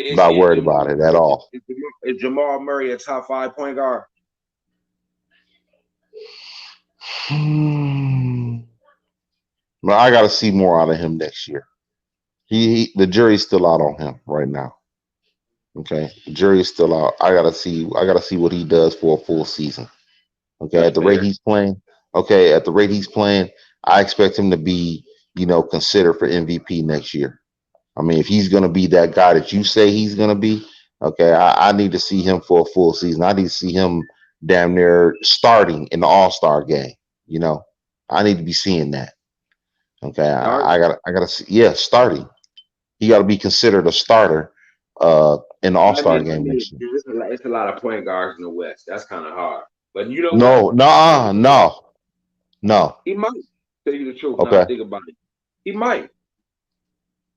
B: I'm not
A: Is
B: worried
A: Jamal
B: about it at
A: Murray
B: all.
A: is Jamal Murray a top 5 point guard?
B: But I got to see more out of him next year. The jury's still out on him right now. Okay, the jury's still out. I gotta see. I gotta see what he does for a full season. Okay,
A: That's
B: at the rate
A: fair.
B: he's playing. Okay, at the rate he's playing, I expect him to be, considered for MVP next year. I mean, if he's gonna be that guy that you say he's gonna be, okay, I need to see him for a full season. I need to see him damn near starting in the All Star game. You know, I need to be seeing that. Okay,
A: Starting.
B: I gotta see. Yeah, starting. He got to be considered a starter in the All Star game next year.
A: It's a lot of point guards in the West. That's kind of hard. But you know what?
B: No, no, no, no.
A: He might tell you the truth. Now
B: Okay.
A: think about it. He might.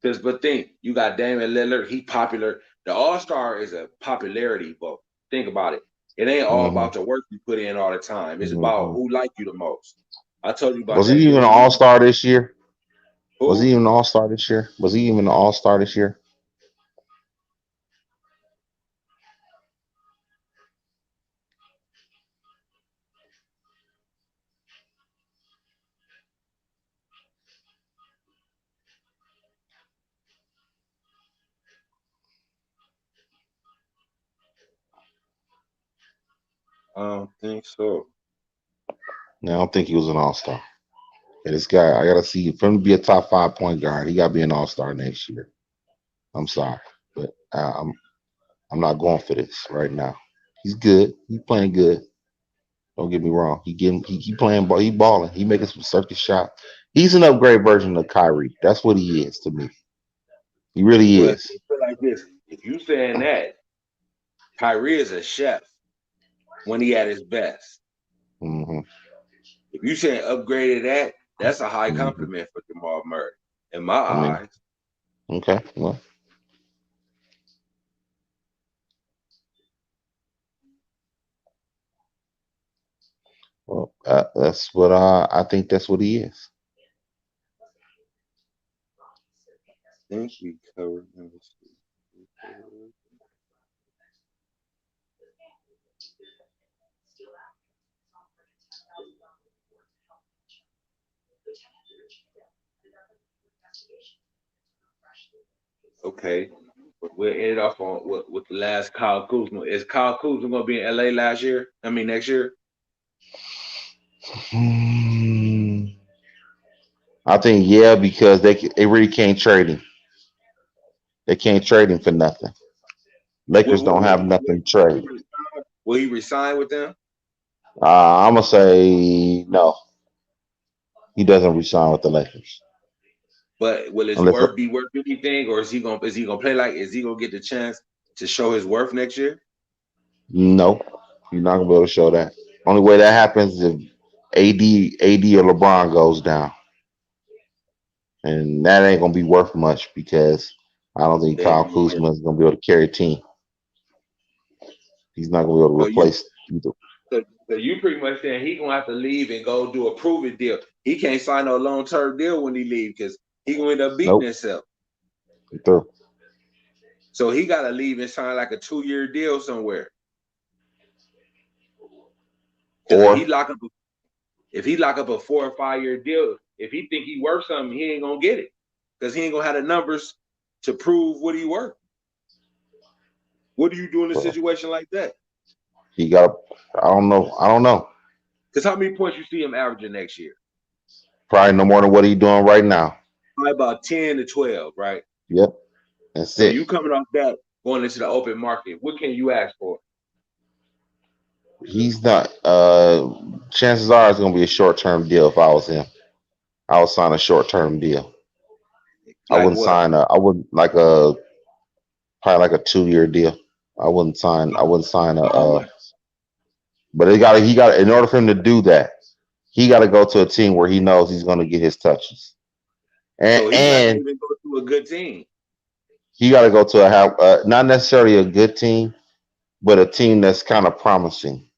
A: Because but think you got Damian Lillard. He popular. The All Star is a popularity vote. Think about it. It ain't all
B: Hmm.
A: about the work you put in all the time. It's about
B: Hmm.
A: who like you the most. I told you about
B: Was he
A: that
B: even an
A: dude.
B: All Star this year? Was he
A: Who?
B: even an All Star this year? Was he even an All Star this year?
A: I don't think so.
B: No, I don't think he was an All Star. And this guy, I gotta see for him to be a top 5 point guard. He got to be an All Star next year. I'm sorry, but I'm not going for this right now. He's good. He's playing good. Don't get me wrong. He playing ball. He balling. He making some circus shots. He's an upgrade version of Kyrie. That's what he is to me. He really
A: Well,
B: is.
A: put it like this: if you saying that, Kyrie is a chef when he at his best.
B: Hmm.
A: If you saying upgraded that, that's a high
B: Hmm.
A: compliment for Jamal Murray in my
B: I mean,
A: eyes.
B: okay. That's what I think. That's what he is.
A: I think we covered. Okay. We'll end it off on with the last Kyle Kuzma. Is Kyle Kuzma going to be in LA last year? I mean, next year?
B: Hmm. I think yeah, because they really can't trade him. They can't trade him for nothing.
A: Will,
B: Lakers
A: will,
B: don't
A: will,
B: have
A: he, will,
B: nothing to
A: will he
B: trade.
A: resign? Will he resign with them?
B: I'm gonna say no. He doesn't resign with the Lakers
A: But will his
B: unless
A: worth be worth anything, or is he gonna play like is he gonna get the chance to show his worth next year?
B: no. You're not gonna be able to show that. Only way that happens is AD or LeBron goes down, and that ain't gonna be worth much because I don't think
A: Then
B: Kyle
A: yeah.
B: Kuzma is gonna be able to carry a team. He's not gonna be able to
A: So you
B: replace either.
A: so you pretty much saying he gonna have to leave and go do a prove it deal. He can't sign no long term deal when he leave because he gonna end up beating
B: Nope.
A: himself.
B: Through.
A: So he gotta leave and sign like a 2 year deal somewhere. Because
B: Or
A: if he lock up a 4 or 5 year deal, if he think he worth something, he ain't gonna get it because he ain't gonna have the numbers to prove what he worth. What do you do in a
B: well,
A: situation like that?
B: he got. I don't know. I don't know.
A: Because how many points you see him averaging next year?
B: Probably no more than what he's doing right now.
A: Probably about 10 to 12, right?
B: Yep. That's
A: So
B: it.
A: you coming off that going into the open market, what can you ask for?
B: He's not. Chances are it's gonna be a short term deal. If I was him, I would sign a short term deal. I
A: Like
B: wouldn't
A: what?
B: sign a. I wouldn't like a probably like a 2 year deal. I wouldn't sign. I wouldn't sign a.
A: How much?
B: But it got. He got. In order for him to do that, he got to go to a team where he knows he's going to get his touches,
A: So he got to
B: and
A: even go to a good team.
B: he got to go to not necessarily a good team, but a team that's kind of promising.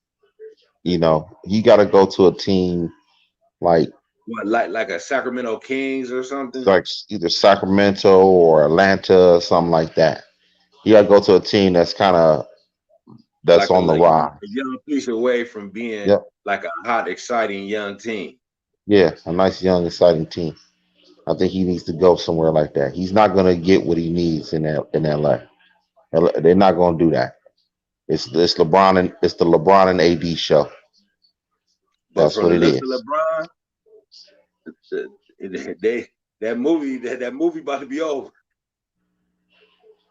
B: He got to go to a team like
A: What, like a Sacramento Kings or something?
B: like either Sacramento or Atlanta or something like that. He got to go to a team that's on the
A: Like a
B: rise.
A: young piece away from being
B: Yep.
A: like a hot, exciting young team.
B: Yeah, a nice young exciting team. I think he needs to go somewhere like that. He's not going to get what he needs in LA. They're not going to do that. It's the LeBron and AD show.
A: But
B: That's
A: from
B: what
A: the
B: it
A: looks of
B: is.
A: LeBron, they that movie about to be over.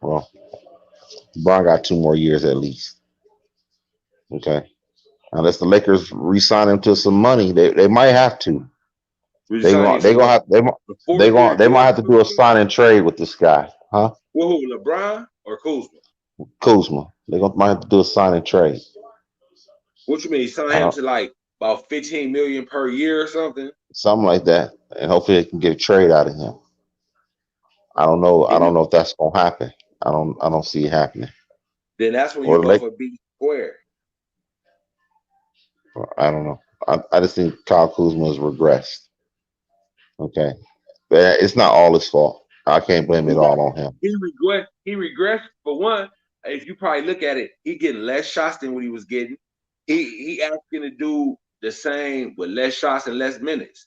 B: Well, LeBron got 2 more years at least. Okay, unless the Lakers re-sign him to some money, they might have to.
A: We signed him
B: They
A: to
B: gonna
A: what?
B: have
A: A 4 year
B: they might
A: deal?
B: have to do a sign and trade with this guy, huh?
A: Well, who, LeBron or Kuzma?
B: Kuzma. They gonna might have to do a sign and trade.
A: What you mean? Sign
B: I
A: him
B: don't,
A: to like about 15 million per year or something?
B: something like that, and hopefully they can get a trade out of him. I don't know. I
A: Then
B: don't know if that's gonna happen. I don't see it happening.
A: then that's when
B: Or
A: you
B: the
A: go
B: Lakers.
A: for B square.
B: I don't know. I just think Kyle Kuzma has regressed. Okay, but it's not all his fault. I can't blame it
A: He got
B: all on him.
A: he regressed for one. If you probably look at it, he getting less shots than what he was getting. He asking to do the same with less shots and less minutes.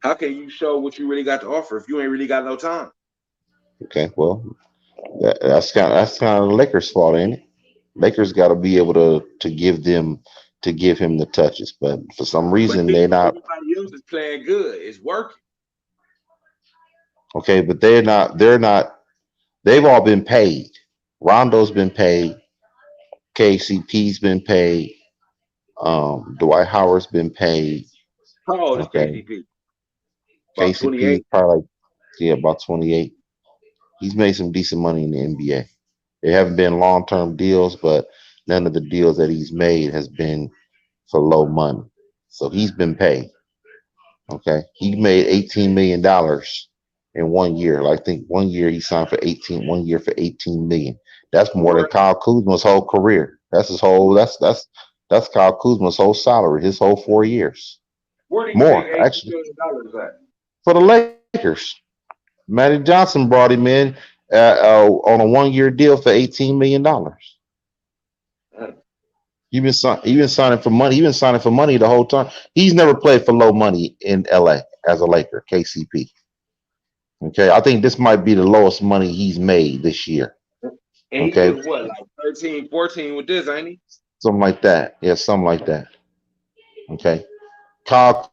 A: How can you show what you really got to offer if you ain't really got no time?
B: Okay, well, that's kind of the Lakers' fault, ain't it? Lakers got to be able to give him the touches, but for some
A: But
B: reason
A: then
B: they're not.
A: everybody else is playing good. It's working.
B: Okay, but they're not. They've all been paid. Rondo's been paid. KCP's been paid. Dwight Howard's been paid.
A: How old is
B: Okay,
A: KCP? About
B: KCP is
A: 28.
B: probably like, yeah, about 28. He's made some decent money in the NBA. They haven't been long term deals, but none of the deals that he's made has been for low money. So he's been paid. Okay. He made $18 million in 1 year. I think 1 year he signed for 18, 1 year for 18 million. That's more than
A: Where
B: Kyle Kuzma's whole career. That's his whole that's Kyle Kuzma's whole salary, his whole 4 years.
A: where did he make
B: More,
A: $18
B: actually,
A: million at?
B: for the Lakers. Matty Johnson brought him in on a 1 year deal for $18 million. He been signing for money. He been signing for money the whole time. He's never played for low money in LA as a Laker, KCP. Okay, I think this might be the lowest money he's made this year.
A: And he
B: Okay,
A: getting what, like 13, 14 with this, ain't he?
B: something like that. Yeah, something like that. Okay, Kyle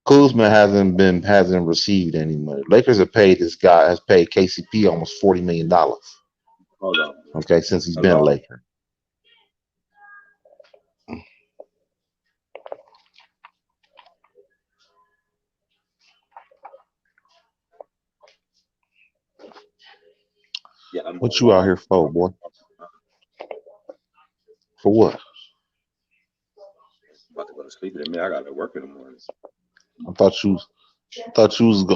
B: Kuzma hasn't received any money. Lakers have paid this guy has paid KCP almost $40 million.
A: Hold on.
B: Okay, since he's been a
A: Hello?
B: Laker.
A: Yeah, I'm
B: What
A: doing
B: you out
A: wrong.
B: here for, boy? For what?
A: About to go to sleep. He said, man, I got to work in the morning.
B: I thought you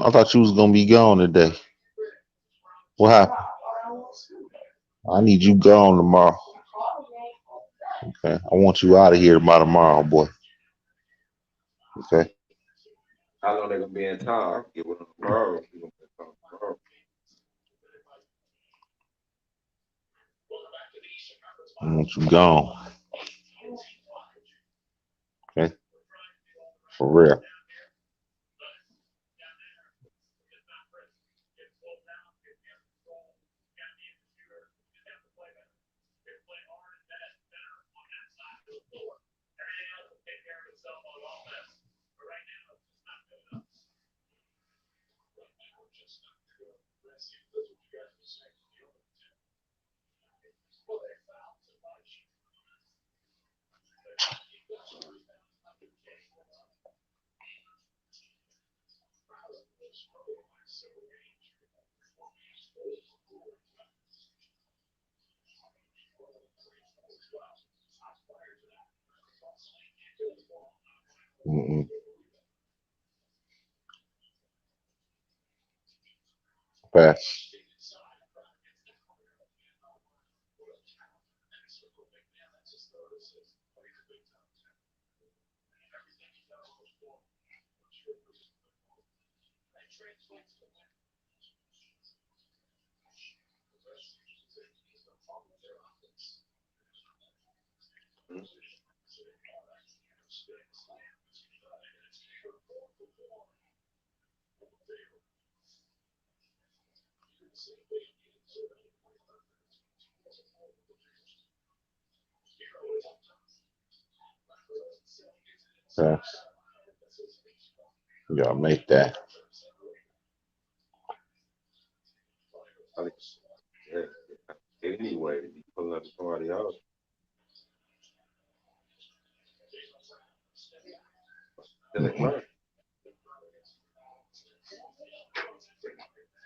B: I thought you was gonna be gone today. What happened? I need you gone tomorrow. Okay. I want you out of here by tomorrow, boy. Okay.
A: How long they gonna be in town? I'll get with them tomorrow. We gonna be in town tomorrow.
B: I want you gone. Okay. For real. Mm-mm. Pass.
A: Mhm.
B: Pass. You gotta make that.
A: I think, yeah. Anyway, you pulling up to somebody else. Still at
B: Mm-mm.
A: work.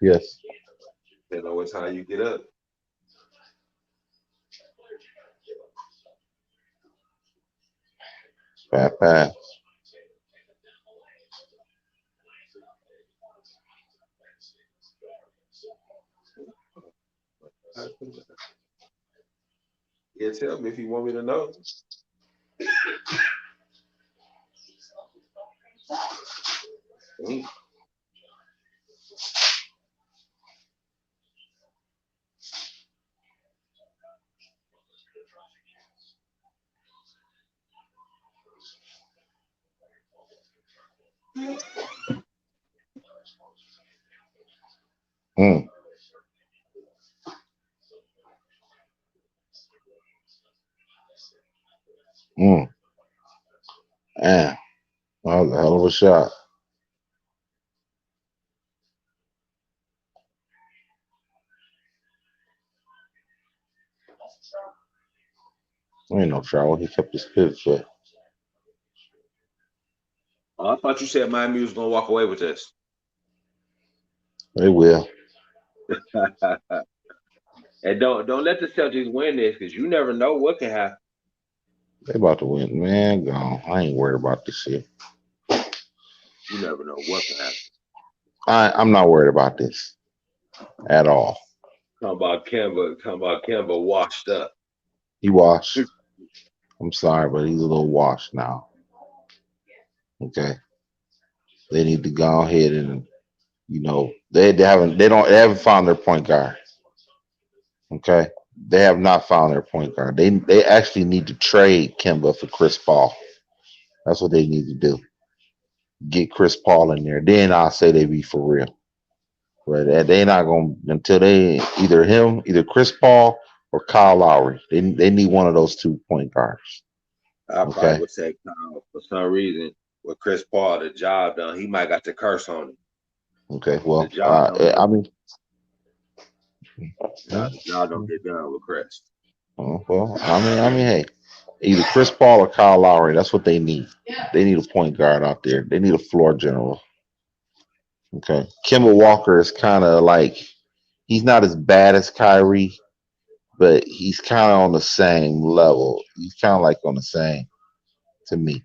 B: Yes.
A: They know what time you get up.
B: Pass.
A: Yeah, tell me if you want me to know. Mm.
B: Mm. Mm. Man, that was a hell of a shot. Ain't no trouble. He kept his pivot foot.
A: Oh, I thought you said Miami was gonna walk away with this.
B: They will.
A: And don't let the Celtics win this because you never know what can happen.
B: They about to win. Man, gone. I ain't worried about this shit.
A: You never know what can happen.
B: I'm not worried about this at all.
A: Talking about Kemba washed up.
B: He washed. I'm sorry, but he's a little washed now. Okay. They need to go ahead and they haven't found their point guard. Okay. They have not found their point guard. They actually need to trade Kimba for Chris Paul. That's what they need to do. Get Chris Paul in there. Then I'll say they be for real. But they not gonna until they either Chris Paul or Kyle Lowry. They need one of those 2 point guards.
A: I probably
B: Okay.
A: would say Kyle for some reason with Chris Paul, the job done. He might got the curse on him.
B: Okay.
A: The
B: Well,
A: job don't get
B: I mean,
A: the job don't get done with Chris.
B: hey, either Chris Paul or Kyle Lowry. That's what they need. They need a point guard out there. They need a floor general. Okay. Kimball Walker is kind of like he's not as bad as Kyrie, but he's kind of on the same level. He's kind of like on the same to me.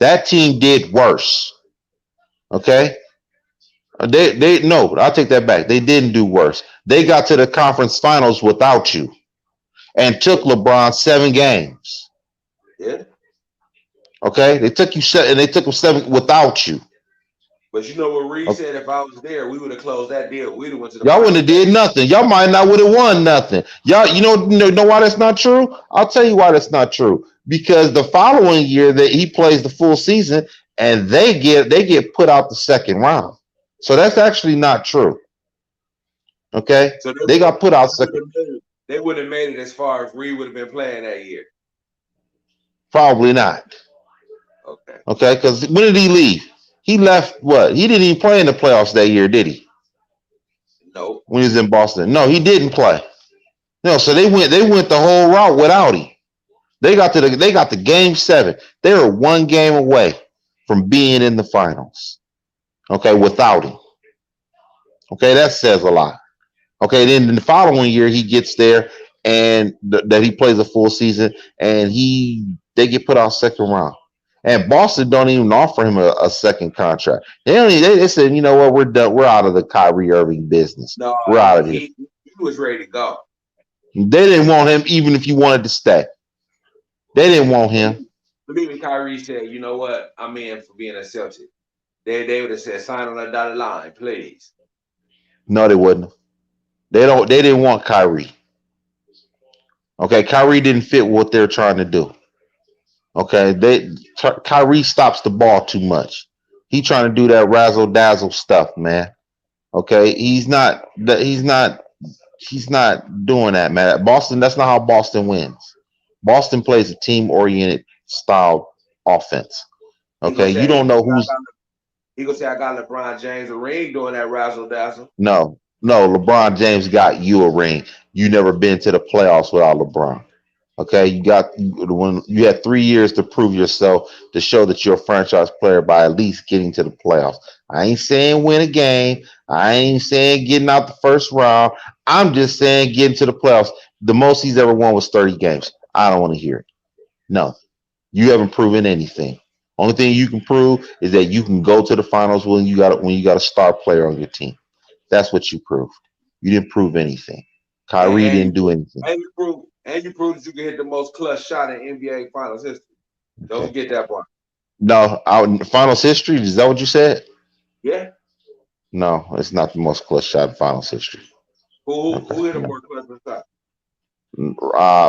B: That team did worse. Okay, they no, I'll take that back. They didn't do worse. They got to the conference finals without you and took LeBron 7 games.
A: Yeah.
B: Okay, they took you seven, and they took them 7 without you.
A: But you know what Reed
B: Okay.
A: said? If I was there, we would have closed that deal. We'd have went to the
B: Y'all wouldn't
A: finals
B: have
A: that
B: did
A: year.
B: nothing. Y'all might not would have won nothing. Y'all, know why that's not true? I'll tell you why that's not true. Because the following year that he plays the full season and they get put out the second round. So that's actually not true. Okay,
A: So
B: they got put out second.
A: they would have made it as far as Reed would have been playing that year.
B: Probably not.
A: Okay.
B: Okay, because when did he leave? He left what? He didn't even play in the playoffs that year, did he?
A: Nope.
B: When he was in Boston. No, he didn't play. No, so they went the whole route without him. They got the game 7. They were 1 game away from being in the finals. Okay, without him. Okay, that says a lot. Okay, then in the following year he gets there and that he plays a full season and they get put out second round. And Boston don't even offer him a second contract. They said, you know what, we're done. We're out of the Kyrie Irving business.
A: No,
B: We're out of here.
A: he was ready to go.
B: They didn't want him even if he wanted to stay. They didn't want him.
A: Believe me, Kyrie said, you know what? I'm in for being a Celtic. They would have said, sign on that dotted line, please.
B: No, they wouldn't. They didn't want Kyrie. Okay, Kyrie didn't fit what they're trying to do. Okay, Kyrie stops the ball too much. He trying to do that razzle dazzle stuff, man. Okay, he's not doing that, man. Boston, that's not how Boston wins. Boston plays a team oriented style offense.
A: He gonna
B: Okay, you
A: say,
B: don't know who's
A: he gonna say I got LeBron James a ring doing that razzle dazzle.
B: no. LeBron James got you a ring. You never been to the playoffs without LeBron. Okay, when you had 3 years to prove yourself to show that you're a franchise player by at least getting to the playoffs. I ain't saying win a game. I ain't saying getting out the first round. I'm just saying getting to the playoffs. The most he's ever won was 30 games. I don't want to hear it. No, you haven't proven anything. Only thing you can prove is that you can go to the finals when you got a star player on your team. That's what you proved. You didn't prove anything. Kyrie didn't do anything.
A: And you proved that you can hit the most clutch shot in NBA Finals history. Don't
B: Okay.
A: forget that part.
B: No, finals history. Is that what you said?
A: Yeah.
B: No, it's not the most clutch shot in finals history.
A: Who hit a more clutch shot?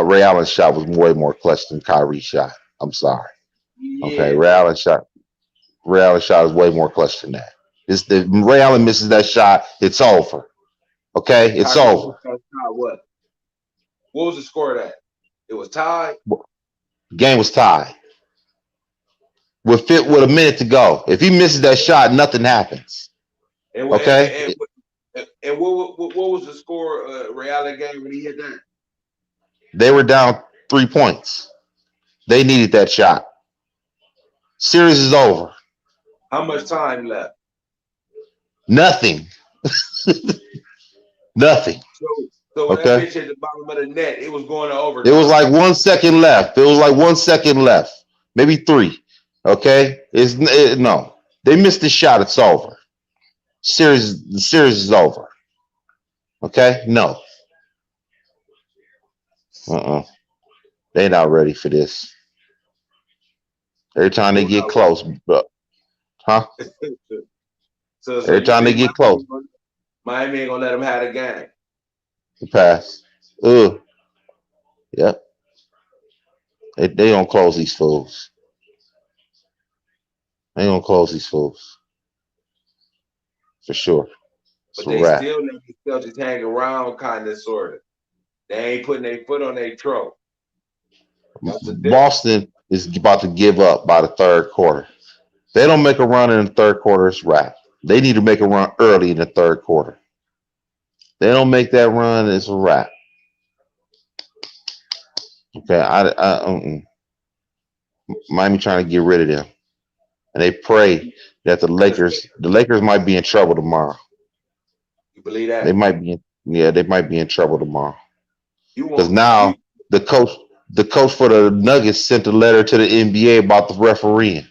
B: Ray Allen's shot was way more clutch than Kyrie's shot. I'm sorry. Okay,
A: Yeah.
B: Ray Allen's shot is way more clutch than that. Ray Allen misses that shot, it's over. Okay, it's over.
A: What? What was the score of that? It was tied.
B: The game was tied. With a minute to go. If he misses that shot, nothing happens. Okay.
A: And what was the score Ray Allen game when he hit that?
B: They were down 3 points. They needed that shot. Series is over.
A: How much time left?
B: Nothing. Nothing.
A: So when that bitch hit the bottom of the net, it was going to overtime.
B: It was like 1 second left. Maybe 3. Okay. No. They missed the shot. It's over. The series is over. Okay. No. They're not ready for this. Every time they get close, bro. Huh?
A: so
B: Every time they get close,
A: Miami ain't gonna let them have a game.
B: The pass. Yep. They don't close these fools. They don't close these fools. For sure.
A: But they still let the Celtics hang around, kind of, sort of. They ain't putting their foot on their throat.
B: Boston is about to give up by the third quarter. If they don't make a run in the third quarter, it's wrap. They need to make a run early in the third quarter. They don't make that run, it's a wrap. Okay, Miami trying to get rid of them, and they pray that the Lakers might be in trouble tomorrow.
A: You believe that?
B: They might be in trouble tomorrow. Because now the coach for the Nuggets sent a letter to the NBA about the refereeing.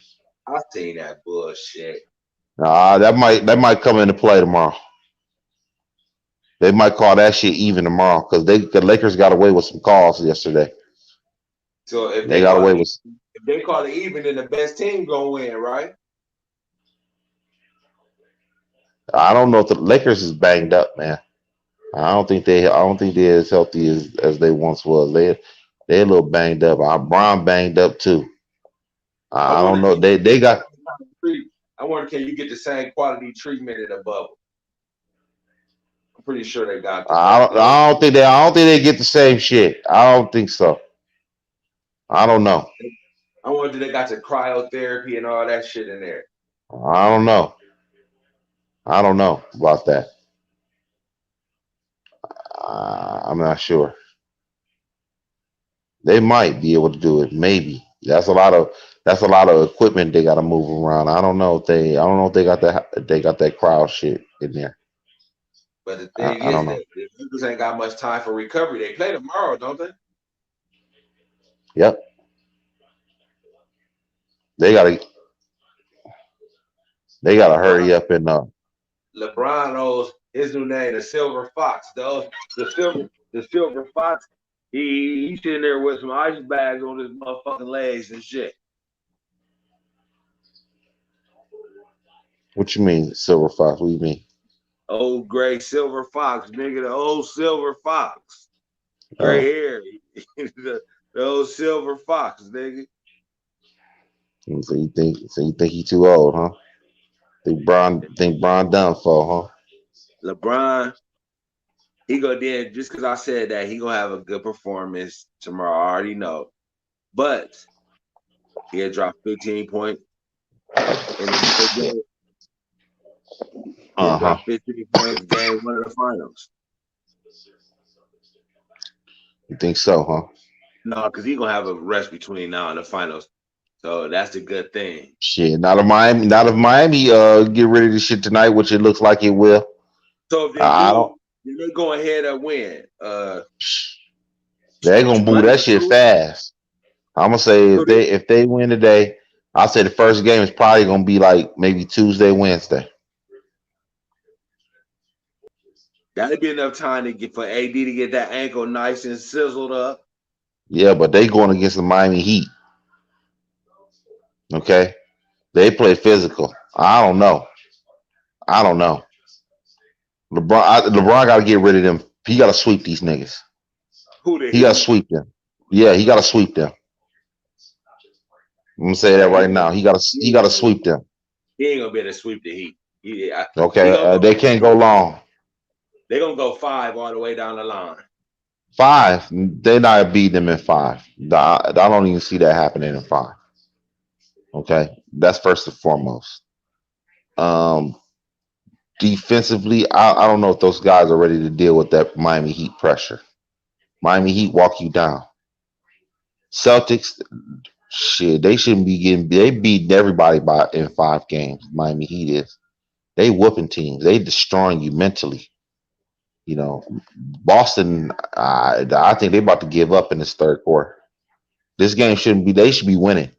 A: I seen that bullshit.
B: Nah, that might come into play tomorrow. They might call that shit even tomorrow because the Lakers got away with some calls yesterday.
A: So if
B: They
A: they
B: got
A: call
B: away
A: it,
B: with.
A: if they call it even, then the best team gonna win, right?
B: I don't know if the Lakers is banged up, man. I don't think they. I don't think they're as healthy as they once was. They a little banged up. Brown banged up too.
A: I
B: I don't
A: wonder
B: know.
A: can you get
B: They
A: the
B: got.
A: same kind of treat. I wonder can you get the same quality treatment in a bubble? I'm pretty sure they got the
B: I
A: but
B: don't. I don't think they. I don't think they get the same shit. I don't think so. I don't know.
A: I wonder they got the cryotherapy and all that shit in there.
B: I don't know. I don't know about that. I'm not sure. They might be able to do it. Maybe that's a lot of equipment they got to move around. I don't know if they. I don't know if they got that. They got that crowd shit in there.
A: But the
B: I,
A: thing
B: I
A: is
B: don't know.
A: that the Lakers ain't got much time for recovery. They play tomorrow, don't they?
B: Yep. They gotta. They gotta
A: LeBron
B: hurry up and.
A: LeBron owes his new name, the Silver Fox. The Silver Fox. He's sitting there with some ice bags on his motherfucking legs and shit.
B: What you mean, Silver Fox? What do you mean?
A: Old gray Silver Fox, nigga, the old Silver Fox. Gray
B: Oh,
A: hair. the old Silver Fox, nigga.
B: so you think he too old, huh? Think Bron done for, huh?
A: LeBron, he go then just because I said that he gonna have a good performance tomorrow. I already know, but he'll drop 15 points in another game. He'll
B: Uh huh.
A: drop 15 points game one of the finals.
B: You think so, huh?
A: No, because he's gonna have a rest between now and the finals. So that's a good thing.
B: Shit. Not if Miami get rid of this shit tonight, which it looks like it will.
A: So if they
B: I don't.
A: do, then they go ahead and win.
B: They gonna boo
A: Monday
B: that
A: or
B: shit
A: Tuesday.
B: fast. I'm gonna say
A: So
B: if they win today, I'll say the first game is probably gonna be like maybe Tuesday, Wednesday.
A: that'd be enough time to get for AD to get that ankle nice and sizzled up.
B: Yeah, but they going against the Miami Heat. Okay, they play physical. I don't know. I don't know. LeBron got to get rid of them. He got to sweep these niggas.
A: Who the
B: He got to
A: Heat?
B: sweep them. Yeah, he got to sweep them. I'm gonna say that
A: Man,
B: right now. He got to sweep them.
A: he ain't gonna be able to sweep the Heat. He
B: Okay,
A: gonna go.
B: they can't go long.
A: They gonna go 5 all the way down the line.
B: Five, they not beat them in five. I don't even see that happening in five. Okay, that's first and foremost. Um, Defensively, I don't know if those guys are ready to deal with that Miami Heat pressure. Miami Heat walk you down. Celtics, shit, they shouldn't be getting. They beat everybody by in 5 games. Miami Heat is. They whooping teams. They destroying you mentally. You know, Boston. I think they about to give up in this third quarter. This game shouldn't be. They should be winning.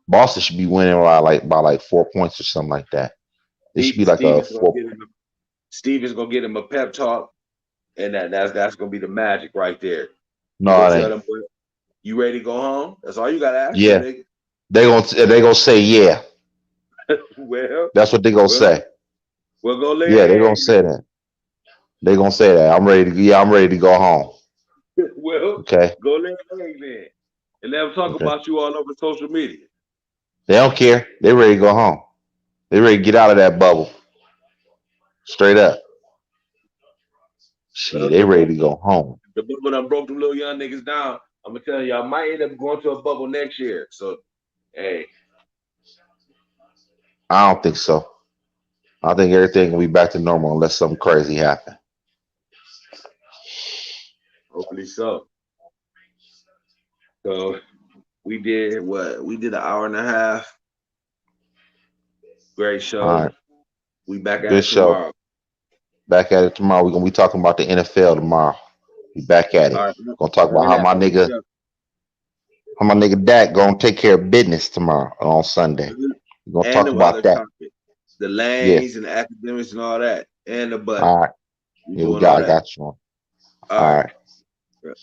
B: Boston should be winning by like 4 points or something like that. It should be like a
A: Stevens gonna
B: four.
A: get him. Stevens gonna get him a pep talk, and that's gonna be the magic right there. He
B: No,
A: gonna
B: it
A: tell
B: ain't.
A: them, "Boy, you ready to go home?" That's all you gotta ask them,
B: Yeah,
A: nigga.
B: they gonna say yeah.
A: well,
B: That's what they gonna
A: well,
B: say.
A: we'll go lay
B: Yeah,
A: an
B: they gonna
A: egg
B: say that. They gonna say that. I'm ready to. Yeah, I'm ready to go home.
A: then. well,
B: Okay.
A: go lay an egg then, and let them talk
B: Okay.
A: about you all over social media.
B: They don't care. They ready to go home. They ready to get out of that bubble. Straight up. Shit,
A: Well,
B: they
A: the
B: ready to
A: bubble,
B: go home.
A: the bubble done broke them little young niggas down. I'm gonna tell you, I might end up going to a bubble next year. So, hey,
B: I don't think so. I think everything will be back to normal unless something crazy happen.
A: hopefully so. So we did what? We did an hour and a half. Great
B: All
A: show.
B: right.
A: We back at
B: Good
A: it
B: show.
A: tomorrow.
B: Back at it tomorrow. We're gonna be talking about the NFL tomorrow. We back at
A: All
B: it.
A: right.
B: Gonna talk about
A: Run
B: how
A: that
B: my
A: baby
B: nigga
A: up.
B: how my nigga Dak gonna take care of business tomorrow on Sunday. We're gonna
A: and
B: talk
A: the
B: about
A: other
B: that.
A: topic, the
B: Yes.
A: lanes and the academics and all that, and the
B: All
A: buddy.
B: right.
A: We
B: Yeah, we
A: doing all
B: got. I
A: that.
B: got you on.
A: All
B: All
A: right.
B: right.